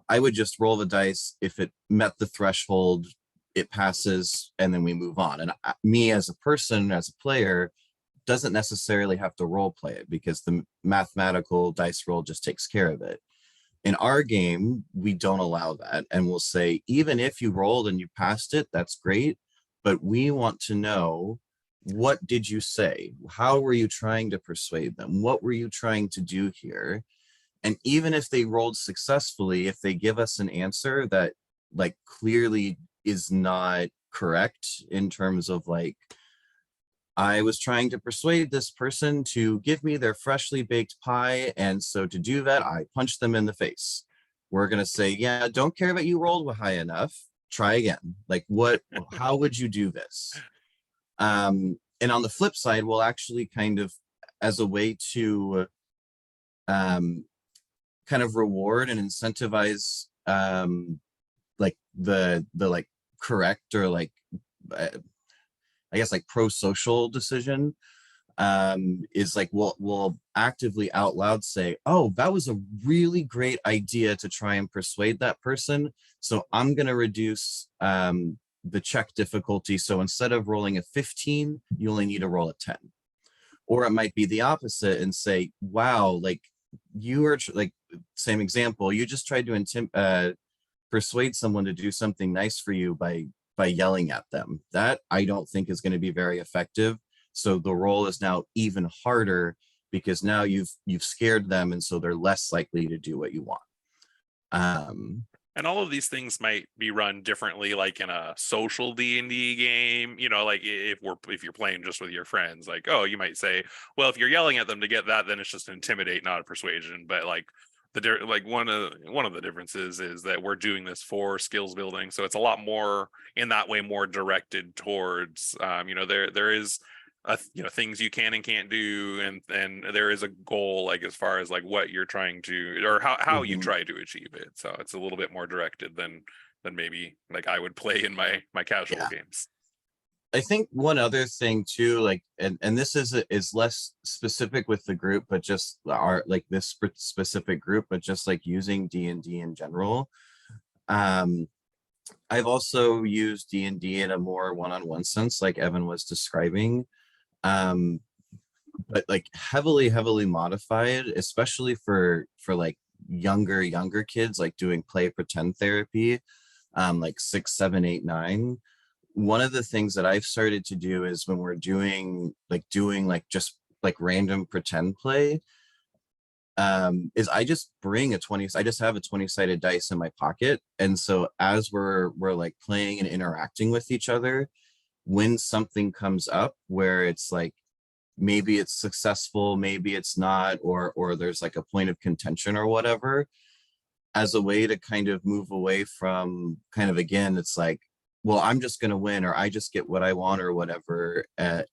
I would just roll the dice. If it met the threshold, it passes, and then we move on. And me as a person, as a player, doesn't necessarily have to role play it because the mathematical dice roll just takes care of it. In our game, we don't allow that. And we'll say, even if you rolled and you passed it, that's great. but we want to know, what did you say? How were you trying to persuade them? What were you trying to do here? And even if they rolled successfully, if they give us an answer that like clearly is not correct in terms of like, I was trying to persuade this person to give me their freshly baked pie, and so to do that, I punched them in the face. We're gonna say, yeah, don't care that you rolled high enough. Try again. Like, what? How would you do this? And on the flip side, we'll actually kind of, as a way to um, kind of reward and incentivize like the like correct or like uh, I guess like pro-social decision, is like we'll actively out loud say, oh, that was a really great idea to try and persuade that person, so I'm going to reduce the check difficulty, so instead of rolling a 15 you only need to roll a 10. Or it might be the opposite and say, wow, like you are like, same example, you just tried to persuade someone to do something nice for you by yelling at them. That I don't think is going to be very effective. So the roll is now even harder, because now you've scared them, and so they're less likely to do what you want. And all of these things might be run differently, like in a social D&D game, you know, like if you're playing just with your friends, like, oh, you might say, well, if you're yelling at them to get that, then it's just intimidate, not a persuasion. But like one of the differences is that we're doing this for skills building, so it's a lot more in that way, more directed towards you know, there is you know, things you can and can't do, and there is a goal, like as far as like what you're trying to, or how you try to achieve it. So it's a little bit more directed than maybe like I would play in my casual Yeah. games. I think one other thing too, like, and this is less specific with the group, but just our like this specific group, but just like using D&D in general. I've also used D&D in a more one-on-one sense, like Evan was describing, but like heavily modified, especially for like younger kids, like doing play pretend therapy, like 6, 7, 8, 9. One of the things that I've started to do is when we're doing like just like random pretend play, is I just bring I just have a 20-sided dice in my pocket. And so as we're like playing and interacting with each other, when something comes up where it's like, maybe it's successful, maybe it's not, or there's like a point of contention or whatever, as a way to kind of move away from kind of, again, it's like, well, I'm just going to win, or I just get what I want or whatever. I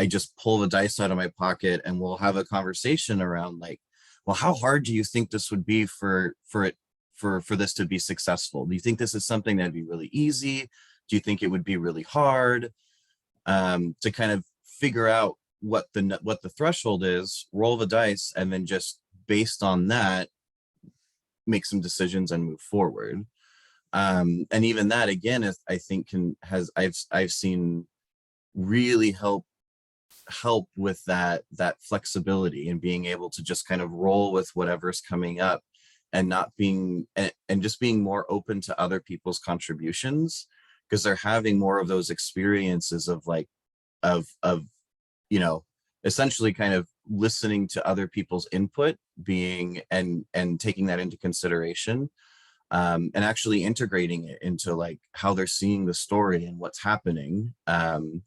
just pull the dice out of my pocket and we'll have a conversation around like, well, how hard do you think this would be for this to be successful? Do you think this is something that'd be really easy? Do you think it would be really hard? To kind of figure out what the threshold is, roll the dice, and then just based on that, make some decisions and move forward. And even that, again, is, I think I've seen really help with that flexibility and being able to just kind of roll with whatever's coming up, and not being and just being more open to other people's contributions, because they're having more of those experiences of like of you know, essentially kind of listening to other people's input, being and taking that into consideration, and actually integrating it into like how they're seeing the story and what's happening. And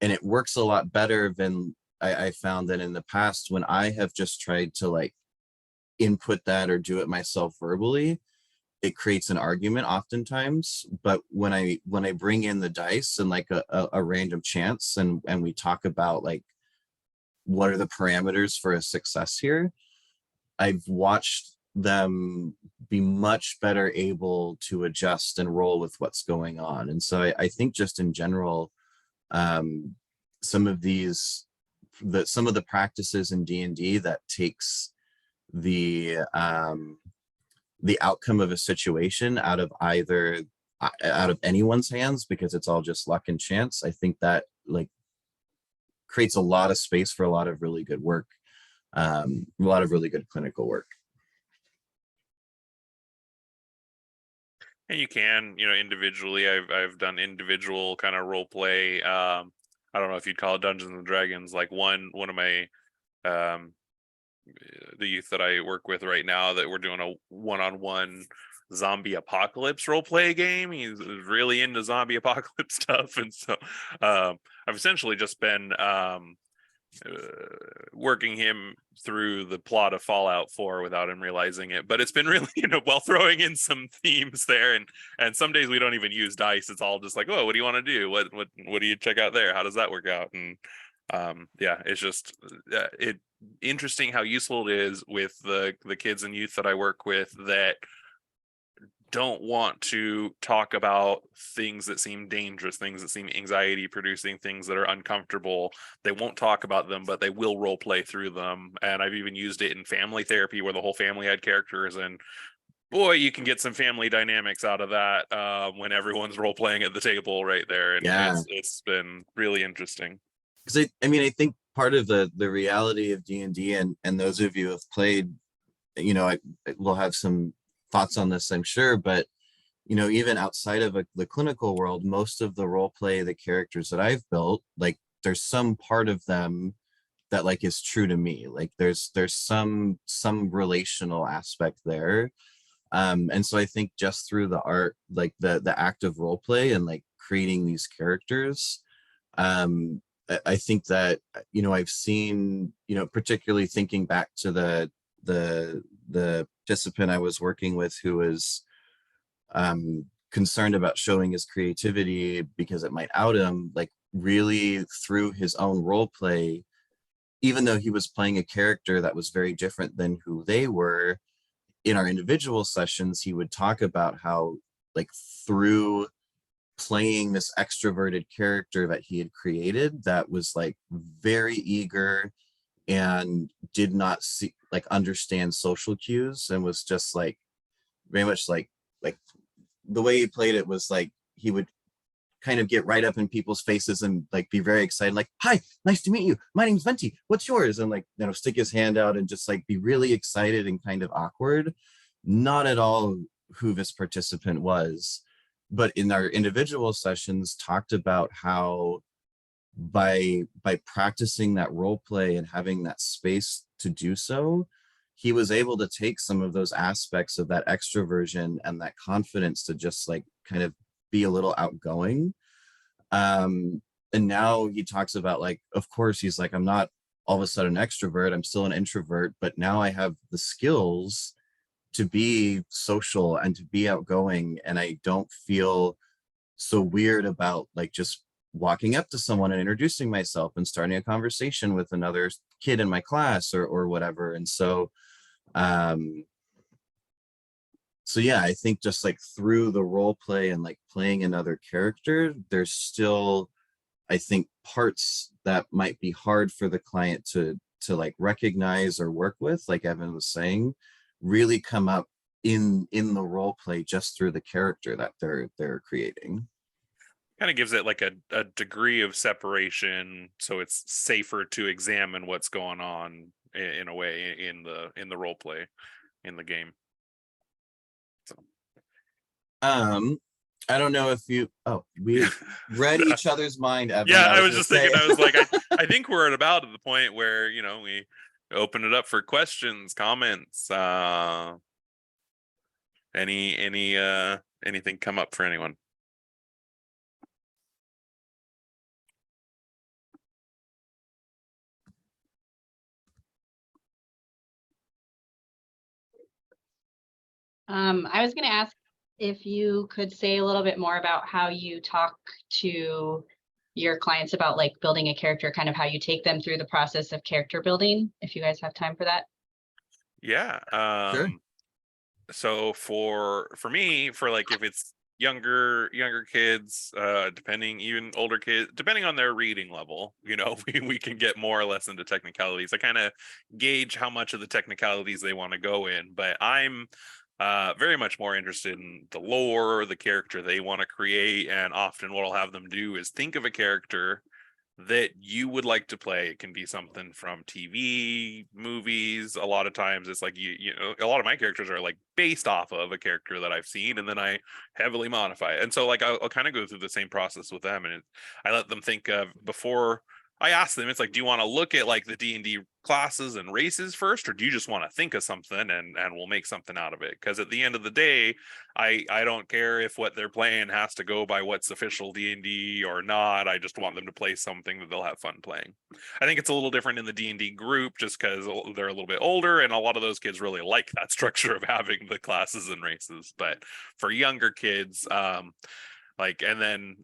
it works a lot better than I found that in the past, when I have just tried to like input that or do it myself verbally, it creates an argument oftentimes. But when I bring in the dice and like a random chance, and we talk about like, what are the parameters for a success here, I've watched them be much better able to adjust and roll with what's going on. And so I think just in general, some of the practices in D&D that takes the outcome of a situation out of anyone's hands, because it's all just luck and chance, I think that like creates a lot of space for a lot of really good work, a lot of really good clinical work. And you can, individually. I've done individual kind of role play. I don't know if you'd call it Dungeons and Dragons. Like one of my um the youth that I work with right now, that we're doing a one-on-one zombie apocalypse role play game. He's really into zombie apocalypse stuff, and so I've essentially just been uh, working him through the plot of Fallout 4 without him realizing it. But it's been really, while throwing in some themes there, and some days we don't even use dice. It's all just like, oh, what do you want to do? What do you check out there? How does that work out? And yeah, it's just it interesting how useful it is with the kids and youth that I work with that don't want to talk about things that seem dangerous, things that seem anxiety producing, things that are uncomfortable. They won't talk about them, but they will role play through them. And I've even used it in family therapy where the whole family had characters, and boy, you can get some family dynamics out of that when everyone's role playing at the table right there. And Yeah, it's been really interesting. because I mean, I think part of the reality of D&D, and those of you who have played, I will have some thoughts on this, I'm sure, but even outside of the clinical world, most of the role play, the characters that I've built, like there's some part of them that like is true to me. Like there's some relational aspect there. And so I think just through the art, like the act of role play and like creating these characters, I think that I've seen, particularly thinking back to the participant I was working with who was concerned about showing his creativity because it might out him, like really through his own role play, even though he was playing a character that was very different than who they were. In our individual sessions, he would talk about how, like, through playing this extroverted character that he had created that was like very eager and did not see, like, understand social cues, and was just like very much like the way he played it was like he would kind of get right up in people's faces and like be very excited, like, hi, nice to meet you, my name's Venti, what's yours, and like stick his hand out and just like be really excited and kind of awkward. Not at all who this participant was, but in our individual sessions talked about how by practicing that role play and having that space to do so, he was able to take some of those aspects of that extroversion and that confidence to just like kind of be a little outgoing. And now he talks about, like, of course he's like, I'm not all of a sudden an extrovert, I'm still an introvert, but now I have the skills to be social and to be outgoing, and I don't feel so weird about like just walking up to someone and introducing myself and starting a conversation with another kid in my class or whatever. And um so yeah, I think just like through the role play and like playing another character, there's still, I think, parts that might be hard for the client to like recognize or work with, like Evan was saying, really come up in the role play just through the character that they're creating. Kind of gives it like a degree of separation, so it's safer to examine what's going on in a way in the role play in the game. So I don't know if you, oh, we read each other's mind, Evan. yeah, I I was was gonna just thinking, say. I was like, I think we're at about the point where we open it up for questions, comments, anything come up for anyone. I was going to ask if you could say a little bit more about how you talk to your clients about like building a character, kind of how you take them through the process of character building, if you guys have time for that. Yeah. Sure. So for me, for like if it's younger kids, depending, even older kids, depending on their reading level, we can get more or less into technicalities. I kind of gauge how much of the technicalities they want to go in, but I'm very much more interested in the lore, the character they want to create. And often what I'll have them do is think of a character that you would like to play. It can be something from TV, movies. A lot of times it's like, you know, a lot of my characters are like based off of a character that I've seen, and then I heavily modify it. And so like I'll kind of go through the same process with them, and I let them think of, before I ask them, it's like, do you want to look at like the D&D classes and races first, or do you just want to think of something and we'll make something out of it? Because at the end of the day, I don't care if what they're playing has to go by what's official D&D or not. I just want them to play something that they'll have fun playing. I think it's a little different in the D&D group just because they're a little bit older, and a lot of those kids really like that structure of having the classes and races. But for younger kids, like, and then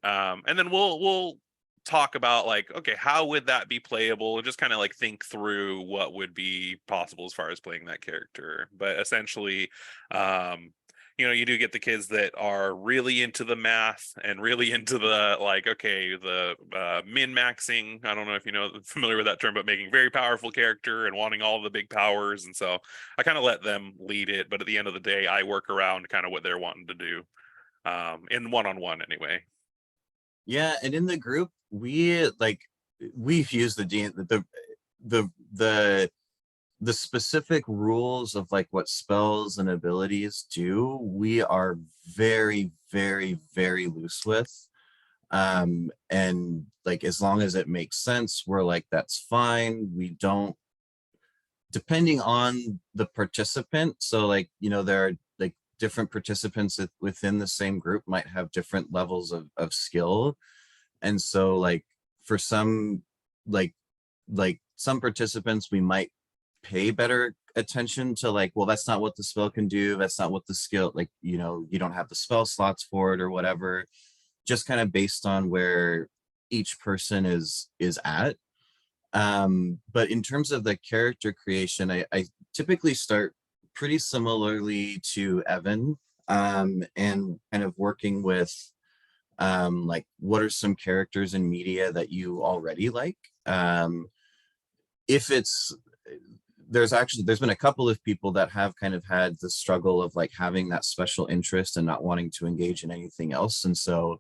we'll talk about like, okay, how would that be playable, and just kind of like think through what would be possible as far as playing that character. But essentially, you know, you do get the kids that are really into the math and really into the like, okay, the min-maxing. I don't know if you know, familiar with that term, but making very powerful character and wanting all the big powers. And so I kind of let them lead it, but at the end of the day, I work around kind of what they're wanting to do, in one-on-one anyway. Yeah, and in the group, we've used the specific rules of like what spells and abilities do. We are very, very, very loose with. And like, as long as it makes sense, we're like, that's fine. We don't, depending on the participant. So like, you know, there are like different participants within the same group might have different levels of skill. And so like for some, like some participants, we might pay better attention to like, well, that's not what the spell can do. That's not what the skill, like, you know, you don't have the spell slots for it or whatever, just kind of based on where each person is at. But in terms of the character creation, I typically start pretty similarly to Evan, and kind of working with like, what are some characters in media that you already like? If it's, there's been a couple of people that have kind of had the struggle of like having that special interest and not wanting to engage in anything else. And so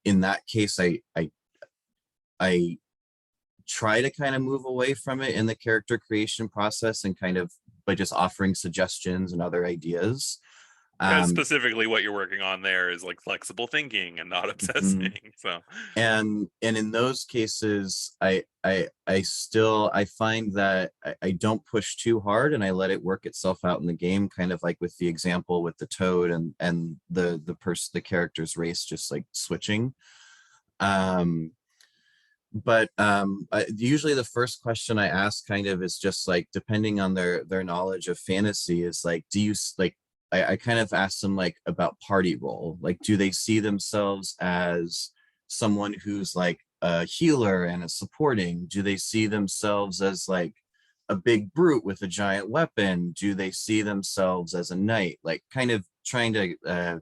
in that case, I try to kind of move away from it in the character creation process, and kind of by just offering suggestions and other ideas. Specifically what you're working on there is like flexible thinking and not obsessing. So and in those cases, I find that I don't push too hard, and I let it work itself out in the game, kind of like with the example with the toad and the character's race just like switching. But usually the first question I ask kind of is just like, depending on their knowledge of fantasy, is like, do you like, I kind of ask them like about party role. Like, do they see themselves as someone who's like a healer and a supporting? Do they see themselves as like a big brute with a giant weapon? Do they see themselves as a knight? Like, kind of trying to,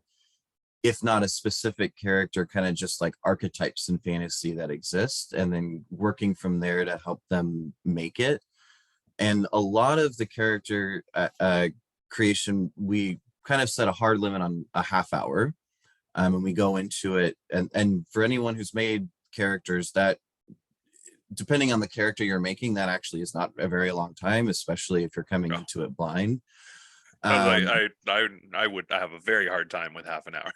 if not a specific character, kind of just like archetypes in fantasy that exist, and then working from there to help them make it. And a lot of the character creation, we kind of set a hard limit on a half hour, and we go into it. And for anyone who's made characters, that depending on the character you're making, that actually is not a very long time, especially if you're coming into it blind. I would have a very hard time with half an hour.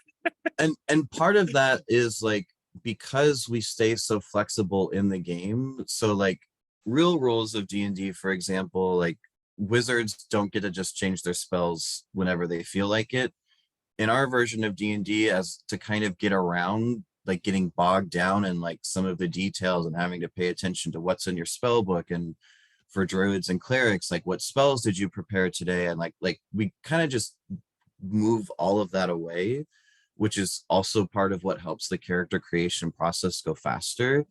and part of that is like, because we stay so flexible in the game. So like, real rules of D&D, for example, like wizards don't get to just change their spells whenever they feel like it. In our version of D&D, as to kind of get around like getting bogged down in like some of the details and having to pay attention to what's in your spell book, and for druids and clerics, like, what spells did you prepare today? And like we kind of just move all of that away, which is also part of what helps the character creation process go faster.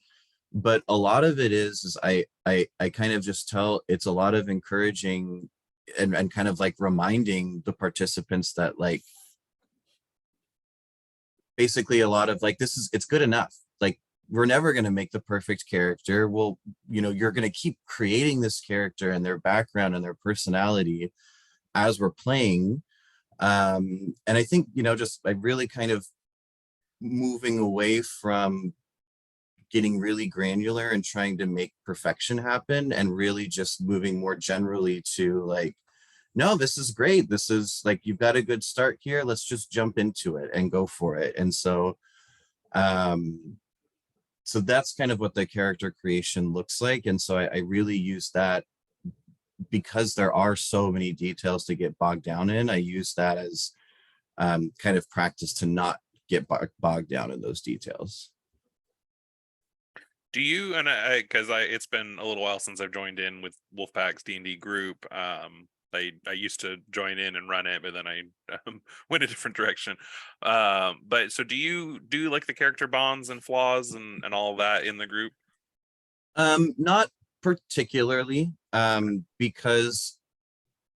But a lot of it is I kind of just tell, it's a lot of encouraging and kind of like reminding the participants that like, basically a lot of like, it's good enough. Like, we're never going to make the perfect character. Well, you know, you're going to keep creating this character and their background and their personality as we're playing. And I think, you know, just I really kind of moving away from getting really granular and trying to make perfection happen, and really just moving more generally to like, no, this is great. This is like, you've got a good start here. Let's just jump into it and go for it. And so, so that's kind of what the character creation looks like. And so I really use that, because there are so many details to get bogged down in. I use that as kind of practice to not get bogged down in those details. Do you, and because it's been a little while since I've joined in with Wolfpack's D&D group. I used to join in and run it, but then I went a different direction. But so do you do like the character bonds and flaws and all that in the group? Not particularly, because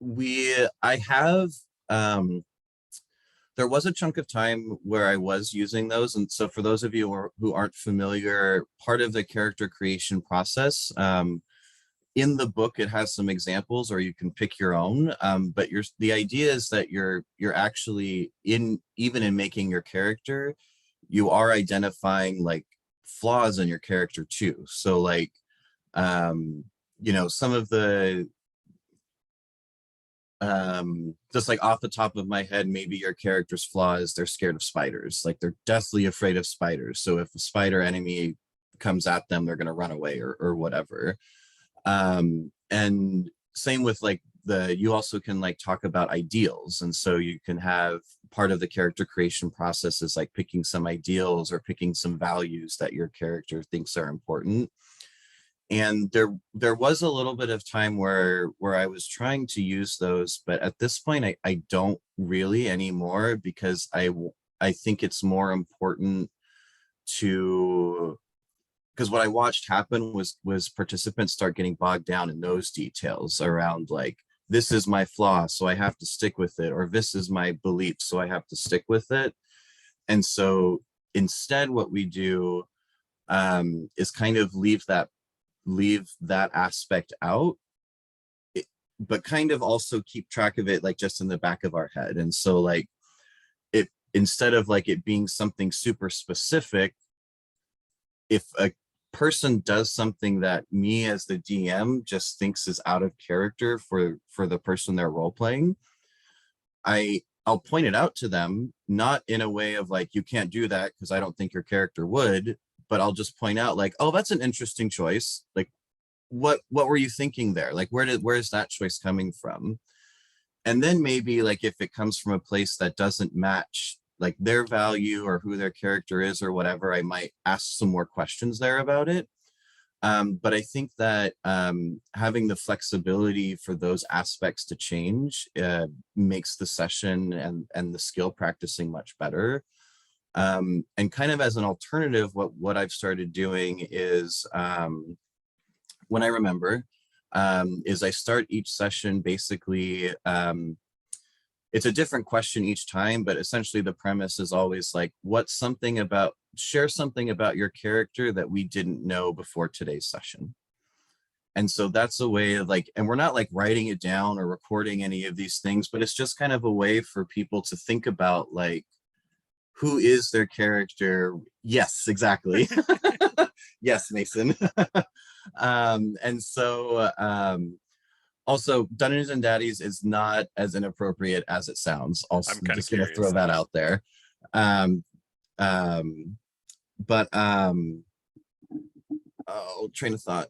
I have, there was a chunk of time where I was using those. And so for those of you who aren't familiar, part of the character creation process, in the book, it has some examples, or you can pick your own. But the idea is that you're actually even in making your character, you are identifying like flaws in your character too. So like, you know, some of the, just like off the top of my head, maybe your character's flaw is they're scared of spiders. Like they're deathly afraid of spiders. So if a spider enemy comes at them, they're going to run away or whatever. And same with like you also can like talk about ideals. And so you can have part of the character creation process is like picking some ideals or picking some values that your character thinks are important. And there was a little bit of time where I was trying to use those, but at this point I don't really anymore, because I think it's more important to, because what I watched happen was participants start getting bogged down in those details around like, this is my flaw, so I have to stick with it, or this is my belief, so I have to stick with it. And so instead what we do is kind of leave that aspect out, but kind of also keep track of it like just in the back of our head. And so like, it, instead of like it being something super specific, if a person does something that me as the DM just thinks is out of character for the person they're role playing, I'll point it out to them, not in a way of like, you can't do that because I don't think your character would, but I'll just point out like, oh, that's an interesting choice. Like, what were you thinking there? Like, where is that choice coming from? And then maybe like, if it comes from a place that doesn't match like their value or who their character is or whatever, I might ask some more questions there about it. But I think that having the flexibility for those aspects to change makes the session and the skill practicing much better. And kind of as an alternative, what I've started doing is, when I remember, is I start each session basically, it's a different question each time, but essentially the premise is always like, share something about your character that we didn't know before today's session. And so that's a way of like, and we're not like writing it down or recording any of these things, but it's just kind of a way for people to think about like, who is their character? Yes, exactly. Yes, Mason. And so also Dungeons and Daddies is not as inappropriate as it sounds. Also, I'm just gonna throw that out there. Oh, train of thought.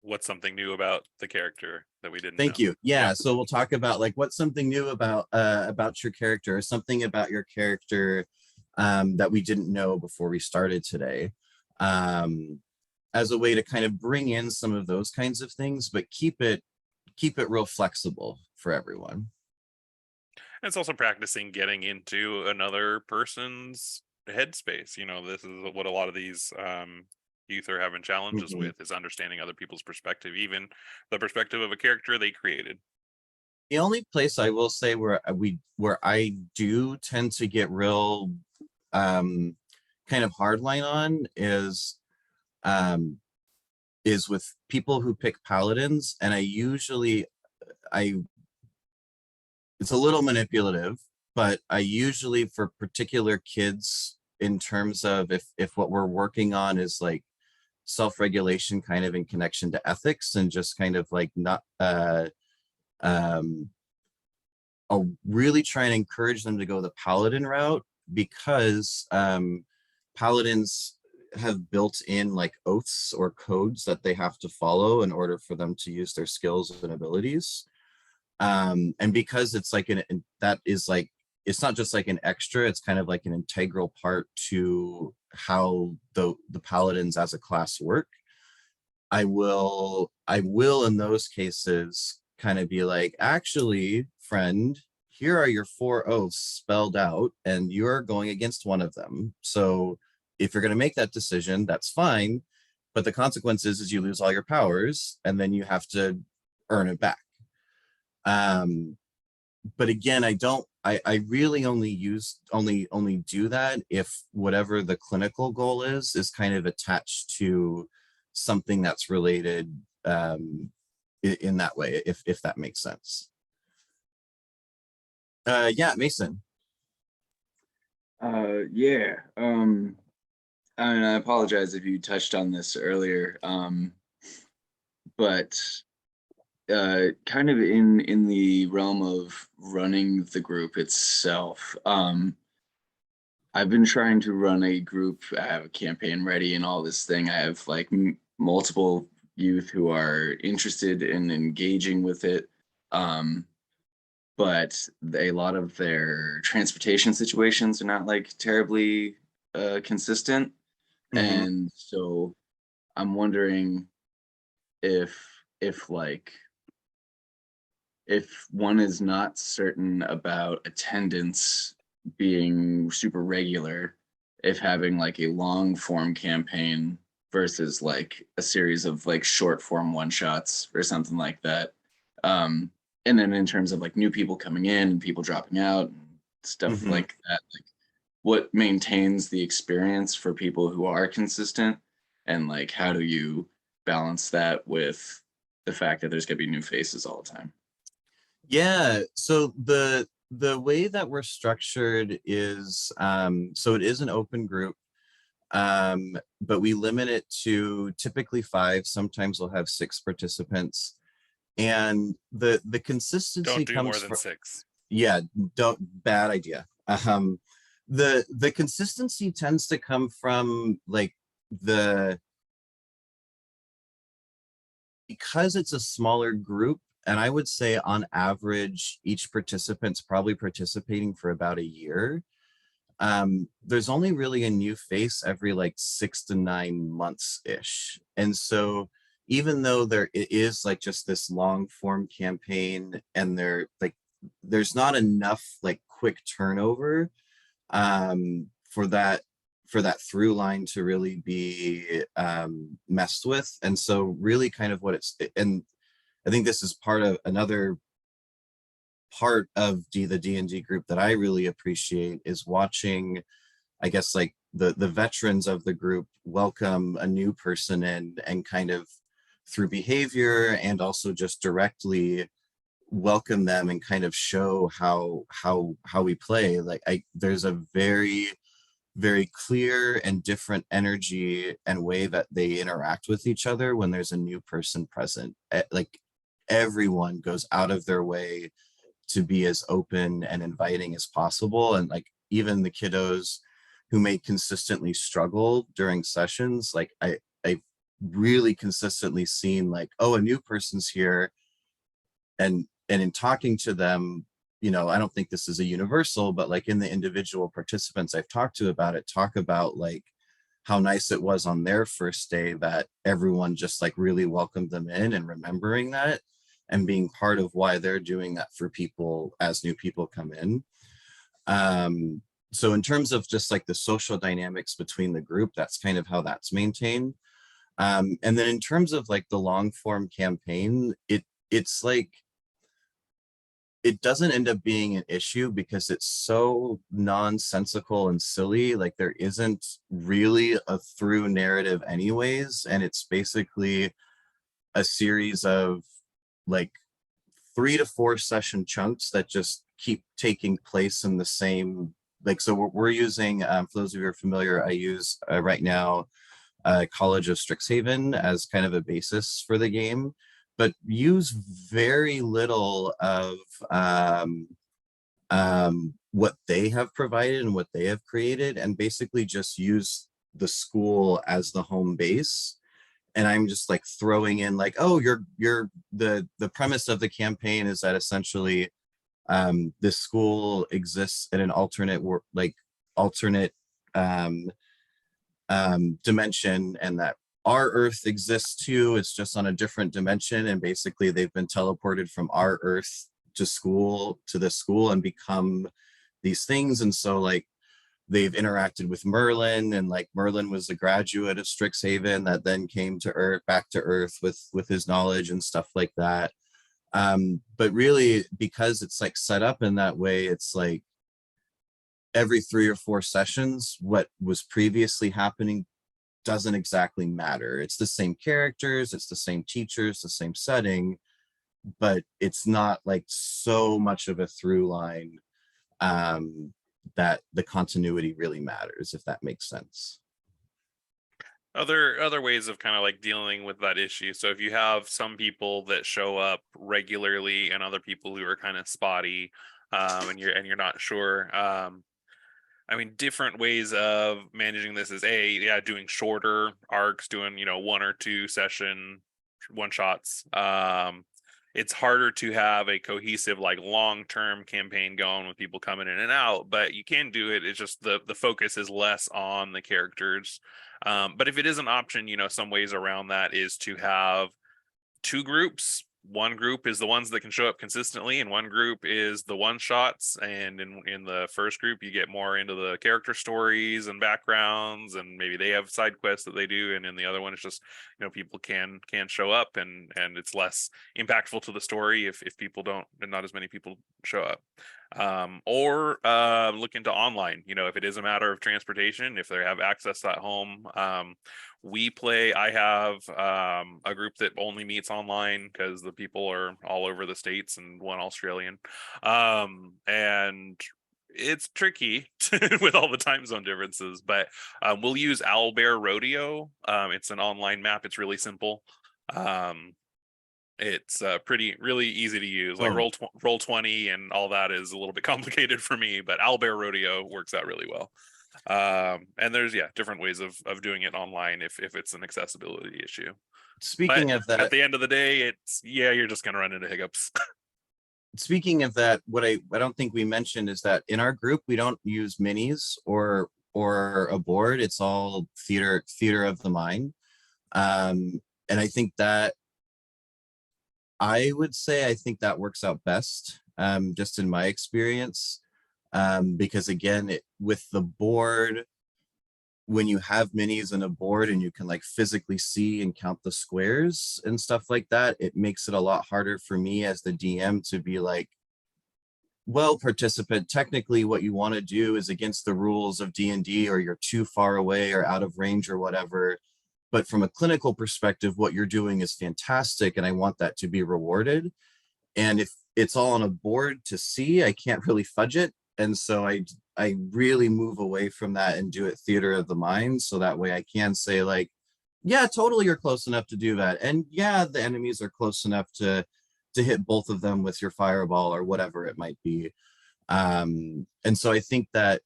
What's something new about the character that we didn't Thank know? you. Yeah, so we'll talk about like what's something new about your character, or something about your character that we didn't know before we started today, as a way to kind of bring in some of those kinds of things, but keep it real flexible for everyone. And it's also practicing getting into another person's headspace. You know, this is what a lot of these youth are having challenges with, is understanding other people's perspective, even the perspective of a character they created. The only place I will say where I do tend to get real kind of hardline on is with people who pick paladins, and it's a little manipulative, but I usually, for particular kids in terms of if what we're working on is like self-regulation kind of in connection to ethics and just kind of like not I'll really try and encourage them to go the paladin route, because paladins have built in like oaths or codes that they have to follow in order for them to use their skills and abilities. And because it's like that is like, it's not just like an extra, it's kind of like an integral part to how the paladins as a class work. I will in those cases kind of be like, actually, friend, here are your 4 oaths spelled out, and you're going against one of them. So if you're going to make that decision, that's fine. But the consequence is you lose all your powers, and then you have to earn it back. But again, I really only do that if whatever the clinical goal is kind of attached to something that's related in that way, if that makes sense. Yeah, Mason. Yeah. And I apologize if you touched on this earlier, but kind of in the realm of running the group itself, I've been trying to run a group. I have a campaign ready and all this thing. I have like multiple youth who are interested in engaging with it. But a lot of their transportation situations are not like terribly consistent. Mm-hmm. And so I'm wondering if one is not certain about attendance being super regular, if having like a long form campaign versus like a series of like short form one shots or something like that. And then in terms of like new people coming in and people dropping out and stuff Mm-hmm. like that, like what maintains the experience for people who are consistent, and like how do you balance that with the fact that there's going to be new faces all the time? Yeah, so the way that we're structured is so it is an open group, but we limit it to typically 5. Sometimes we'll have 6 participants, and the consistency Don't do more comes than from, 6. yeah, bad idea. The consistency tends to come from like because it's a smaller group, and I would say on average, each participant's probably participating for about a year. There's only really a new face every like 6 to 9 months ish. And so even though it is like just this long form campaign, and there's not enough like quick turnover for that through line to really be messed with. And so really kind of and I think this is another part of the D&D group that I really appreciate, is watching, I guess, like the veterans of the group welcome a new person in, and kind of through behavior and also just directly welcome them and kind of show how we play. Like there's a very, very clear and different energy and way that they interact with each other when there's a new person present. Like everyone goes out of their way to be as open and inviting as possible. And like even the kiddos who may consistently struggle during sessions, like I've really consistently seen like, oh, a new person's here. And in talking to them, you know, I don't think this is a universal, but like in the individual participants I've talked to about it, talk about like how nice it was on their first day that everyone just like really welcomed them in, and remembering that and being part of why they're doing that for people as new people come in. So in terms of just like the social dynamics between the group, that's kind of how that's maintained. And then in terms of like the long form campaign, it's like, it doesn't end up being an issue because it's so nonsensical and silly. Like there isn't really a through narrative anyways. And it's basically a series of like 3 to 4 session chunks that just keep taking place in the same like, so we're using, for those of you who are familiar, I use right now College of Strixhaven as kind of a basis for the game, but use very little of what they have provided and what they have created, and basically just use the school as the home base. And I'm just like throwing in like, oh, the premise of the campaign is that essentially this school exists in an alternate dimension, and that our Earth exists too. It's just on a different dimension, and basically they've been teleported from our Earth to this school and become these things. And so like they've interacted with Merlin, and like Merlin was a graduate of Strixhaven that then came to Earth, back to Earth with his knowledge and stuff like that. But really, because it's like set up in that way, it's like every 3 or 4 sessions, what was previously happening doesn't exactly matter. It's the same characters, it's the same teachers, the same setting, but it's not like so much of a through line that the continuity really matters, if that makes sense. Other ways of kind of like dealing with that issue. So if you have some people that show up regularly and other people who are kind of spotty, and you're not sure, I mean, different ways of managing this is doing shorter arcs, doing 1 or 2 session one shots. It's harder to have a cohesive like long-term campaign going with people coming in and out, but you can do it. It's just the focus is less on the characters. But if it is an option, some ways around that is to have 2 groups. One group is the ones that can show up consistently, and one group is the one shots. And in the first group, you get more into the character stories and backgrounds, and maybe they have side quests that they do. And in the other one, it's just people can show up, and it's less impactful to the story if people don't, and not as many people show up. Or look into online. If it is a matter of transportation, if they have access at home. I have a group that only meets online because the people are all over the States and one Australian. And it's tricky with all the time zone differences, but we'll use Owlbear Rodeo. It's an online map. It's really simple. It's really easy to use. Like Roll20 and all that is a little bit complicated for me, but Owlbear Rodeo works out really well. And there's different ways of doing it online if it's an accessibility issue. Speaking of that, at the end of the day, it's you're just gonna run into hiccups. Speaking of that, what I don't think we mentioned is that in our group we don't use minis or a board. It's all theater of the mind. And I think that I think that works out best, just in my experience. Because again, with the board, when you have minis and a board and you can like physically see and count the squares and stuff like that, it makes it a lot harder for me as the DM to be like, well, participant, technically what you want to do is against the rules of D&D, or you're too far away or out of range or whatever. But from a clinical perspective, what you're doing is fantastic, and I want that to be rewarded. And if it's all on a board to see, I can't really fudge it. And so I really move away from that and do it theater of the mind. So that way I can say like, yeah, totally, you're close enough to do that. And yeah, the enemies are close enough to hit both of them with your fireball or whatever it might be. And so I think that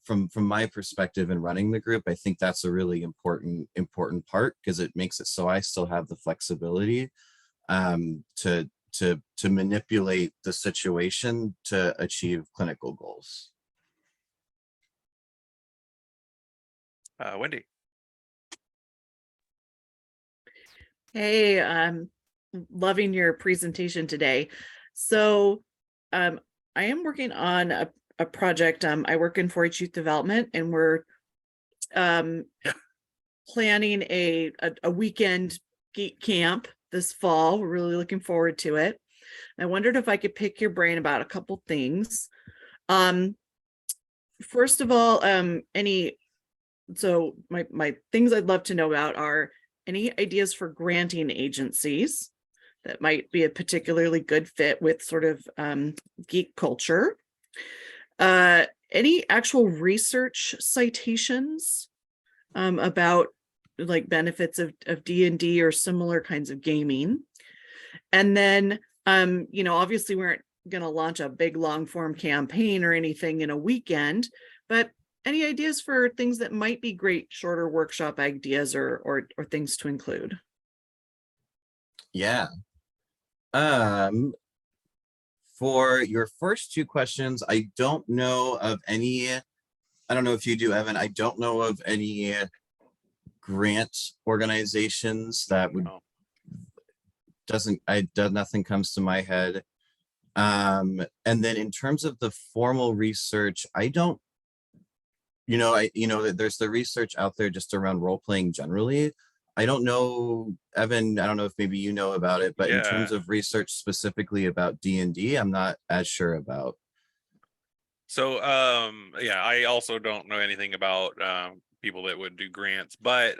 from my perspective in running the group, I think that's a really important part, because it makes it so I still have the flexibility to manipulate the situation to achieve clinical goals. Wendy. Hey, I'm loving your presentation today. So I am working on a project. I work in 4-H youth development, and we're planning a weekend geek camp this fall. We're really looking forward to it. I wondered if I could pick your brain about a couple things. First of all, so my things I'd love to know about are any ideas for granting agencies that might be a particularly good fit with sort of geek culture. Any actual research citations about like benefits of D&D or similar kinds of gaming? And then, you know, obviously we aren't going to launch a big long form campaign or anything in a weekend, but any ideas for things that might be great shorter workshop ideas or things to include? Yeah. For your first two questions, I don't know of any, I don't know if you do, Evan, I don't know of any grant organizations that would, Oh. nothing comes to my head. And then in terms of the formal research, I don't, there's the research out there just around role playing generally. I don't know, Evan, I don't know if maybe you know about it, but in terms Yeah. of research specifically about D&D, I'm not as sure about. So yeah, I also don't know anything about people that would do grants, but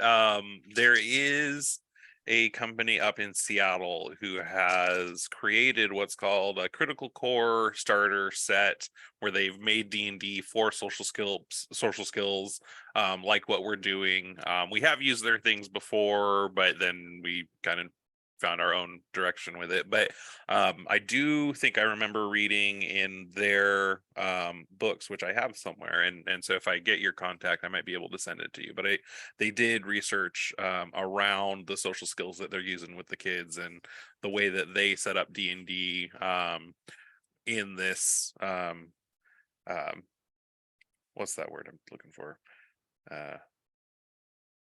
there is a company up in Seattle who has created what's called a critical core starter set, where they've made D&D for social skills, like what we're doing. We have used their things before, but then we kind of found our own direction with it. But I do think I remember reading in their books, which I have somewhere, and so if I get your contact, I might be able to send it to you. But they did research around the social skills that they're using with the kids and the way that they set up D&D in this what's that word I'm looking for?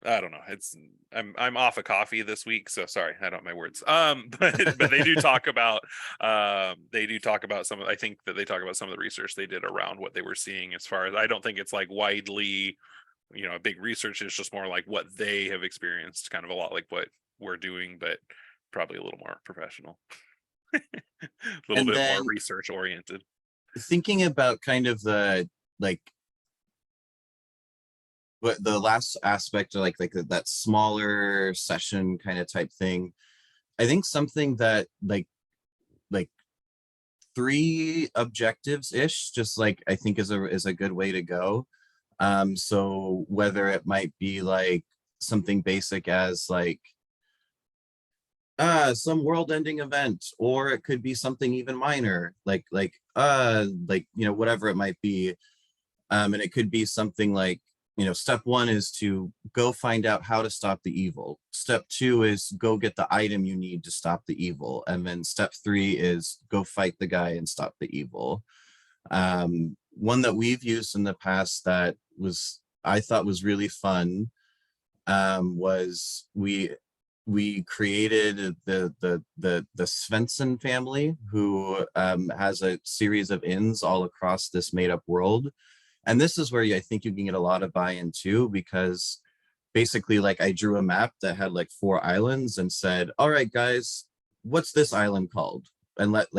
I don't know. I'm off of coffee this week, so sorry, I don't have my words. But they do talk about some of, I think that they talk about some of the research they did around what they were seeing. As far as, I don't think it's like widely, a big research. It's just more like what they have experienced, kind of a lot like what we're doing, but probably a little more professional, a little And bit then more research oriented. thinking about kind of the like what the last aspect of like that smaller session kind of type thing, I think something that like 3 objectives ish, just like I think is a good way to go. So whether it might be like something basic as like some world ending event, or it could be something even minor like whatever it might be. And it could be something like, step 1 is to go find out how to stop the evil. Step 2 is go get the item you need to stop the evil. And then step 3 is go fight the guy and stop the evil. One that we've used in the past that I thought was really fun was we created the Svensson family, who has a series of inns all across this made up world. And this is where I think you can get a lot of buy-in too, because basically like I drew a map that had like 4 islands and said, all right, guys, what's this island called? And let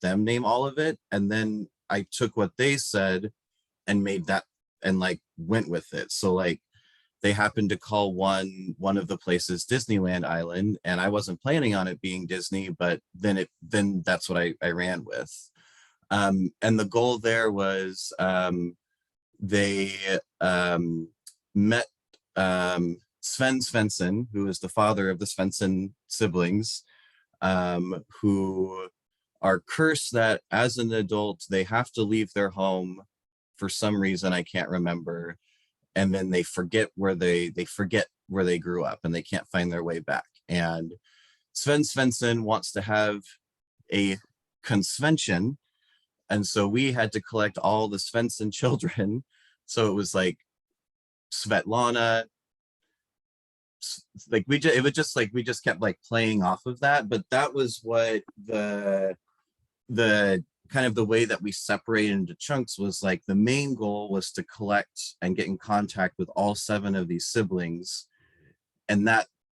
them name all of it. And then I took what they said and made that and like went with it. So like they happened to call one of the places Disneyland Island, and I wasn't planning on it being Disney, but then that's what I ran with. And the goal there was they met Sven Svensson, who is the father of the Svensson siblings, who are cursed that as an adult they have to leave their home for some reason I can't remember, and then they forget where they grew up and they can't find their way back. And Sven Svensson wants to have a convention, and so we had to collect all the Svensson children. So it was like Svetlana, like we just kept like playing off of that. But that was what the kind of the way that we separated into chunks was. Like the main goal was to collect and get in contact with all 7 of these siblings,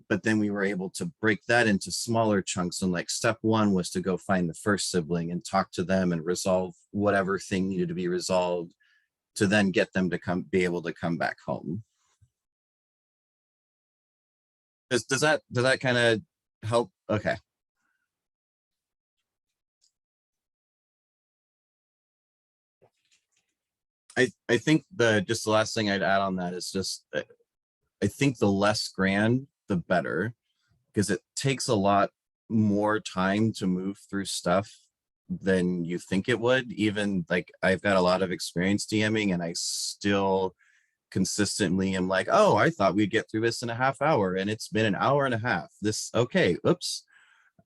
but then we were able to break that into smaller chunks. And like step 1 was to go find the first sibling and talk to them and resolve whatever thing needed to be resolved, to then get them to be able to come back home. Does that kind of help? Okay. I think just the last thing I'd add on that is just I think the less grand, the better, because it takes a lot more time to move through stuff than you think it would. Even like I've got a lot of experience DMing and I still consistently am like, oh, I thought we'd get through this in a half hour and it's been an hour and a half. Okay, oops.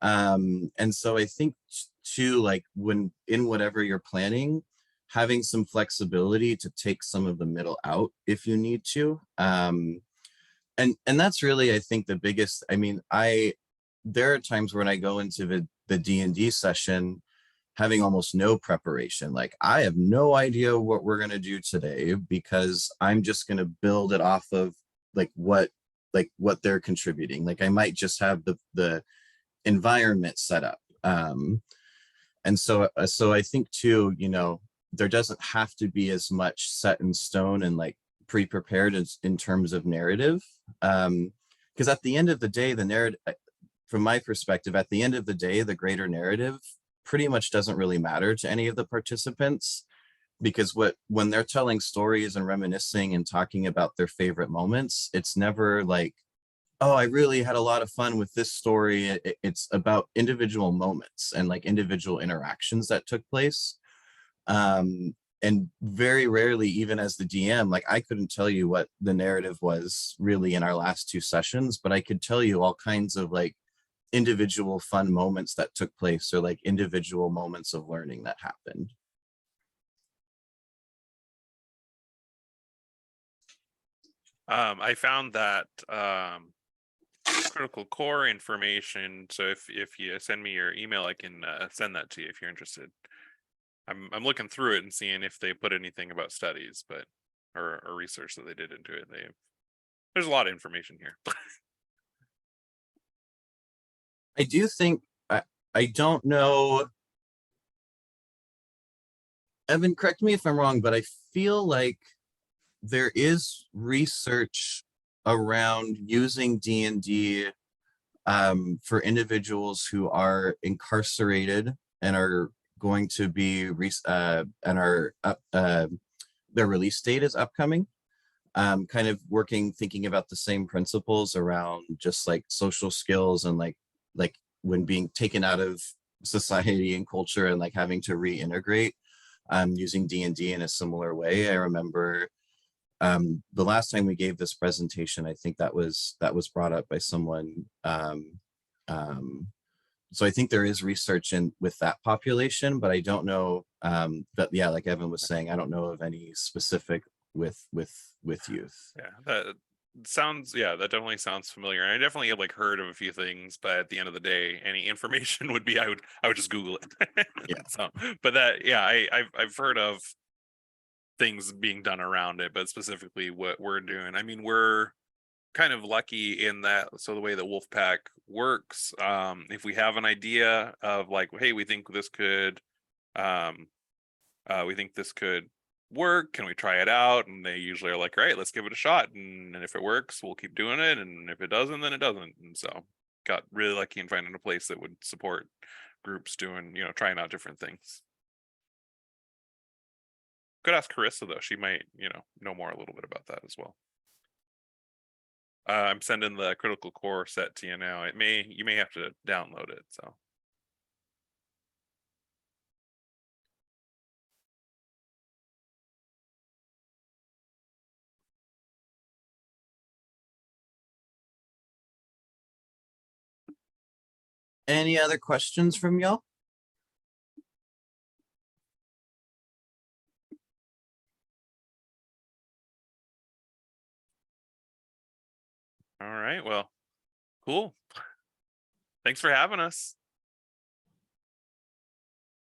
And so I think too, like when in whatever you're planning, having some flexibility to take some of the middle out if you need to. And that's really, I think, the biggest. I mean, there are times when I go into the D&D session having almost no preparation. Like I have no idea what we're going to do today because I'm just going to build it off of like what they're contributing. Like I might just have the environment set up. And so I think too, you know, there doesn't have to be as much set in stone and like pre-prepared as in terms of narrative. Because at the end of the day, the narrative, from my perspective, at the end of the day, the greater narrative pretty much doesn't really matter to any of the participants, because when they're telling stories and reminiscing and talking about their favorite moments, it's never like, oh, I really had a lot of fun with this story. It's about individual moments and like individual interactions that took place. And very rarely, even as the DM, like I couldn't tell you what the narrative was really in our last 2 sessions, but I could tell you all kinds of like individual fun moments that took place or like individual moments of learning that happened. I found that critical core information. So if you send me your email, I can send that to you if you're interested. I'm looking through it and seeing if they put anything about studies, but or research that they did into it. There's a lot of information here. I do think I don't know. Evan, correct me if I'm wrong, but I feel like there is research around using D&D for individuals who are incarcerated and are going to be and are their release date is upcoming. Kind of thinking about the same principles around just like social skills and like when being taken out of society and culture and like having to reintegrate, using D&D in a similar way. I remember the last time we gave this presentation, I think that was brought up by someone. So I think there is research in with that population, but I don't know. But yeah, like Evan was saying, I don't know of any specific with youth. Yeah, that that definitely sounds familiar. I definitely have like heard of a few things, but at the end of the day, any information would be I would just Google it. Yeah. So, but that I've heard of things being done around it, but specifically what we're doing. I mean, we're kind of lucky in that. So the way that Wolfpack works, if we have an idea of like, hey, we think this could work, can we try it out? And they usually are like, right, let's give it a shot, and if it works, we'll keep doing it, and if it doesn't, then it doesn't. And so got really lucky in finding a place that would support groups doing, trying out different things. Could ask Carissa though, she might know more a little bit about that as well. I'm sending the critical core set to you now. You may have to download it. So Any other questions from y'all? all right, well, cool. Thanks for having us.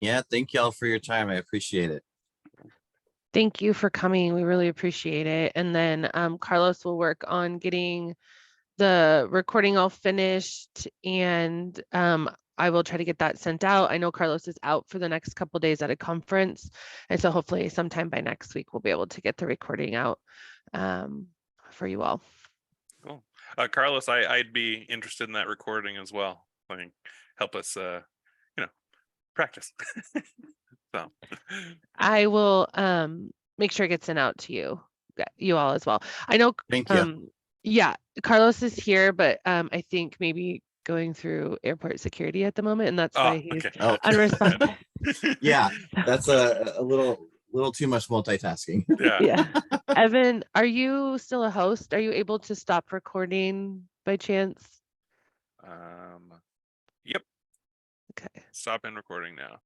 Yeah, thank y'all for your time. I appreciate it. Thank you for coming. We really appreciate it. And then Carlos will work on getting the recording all finished, and I will try to get that sent out. I know Carlos is out for the next couple of days at a conference, and so hopefully sometime by next week we'll be able to get the recording out for you all. Cool. Carlos, I'd be interested in that recording as well. I mean, help us practice. So I will make sure it gets sent out to you all as well. I know, Thank you. yeah, Carlos is here, but I think maybe going through airport security at the moment, and that's Oh, why he's okay. Oh, unresponsive. yeah, that's a little too much multitasking. Yeah. Yeah. Evan, are you still a host? Are you able to stop recording by chance? Yep. Okay. Stop in recording now.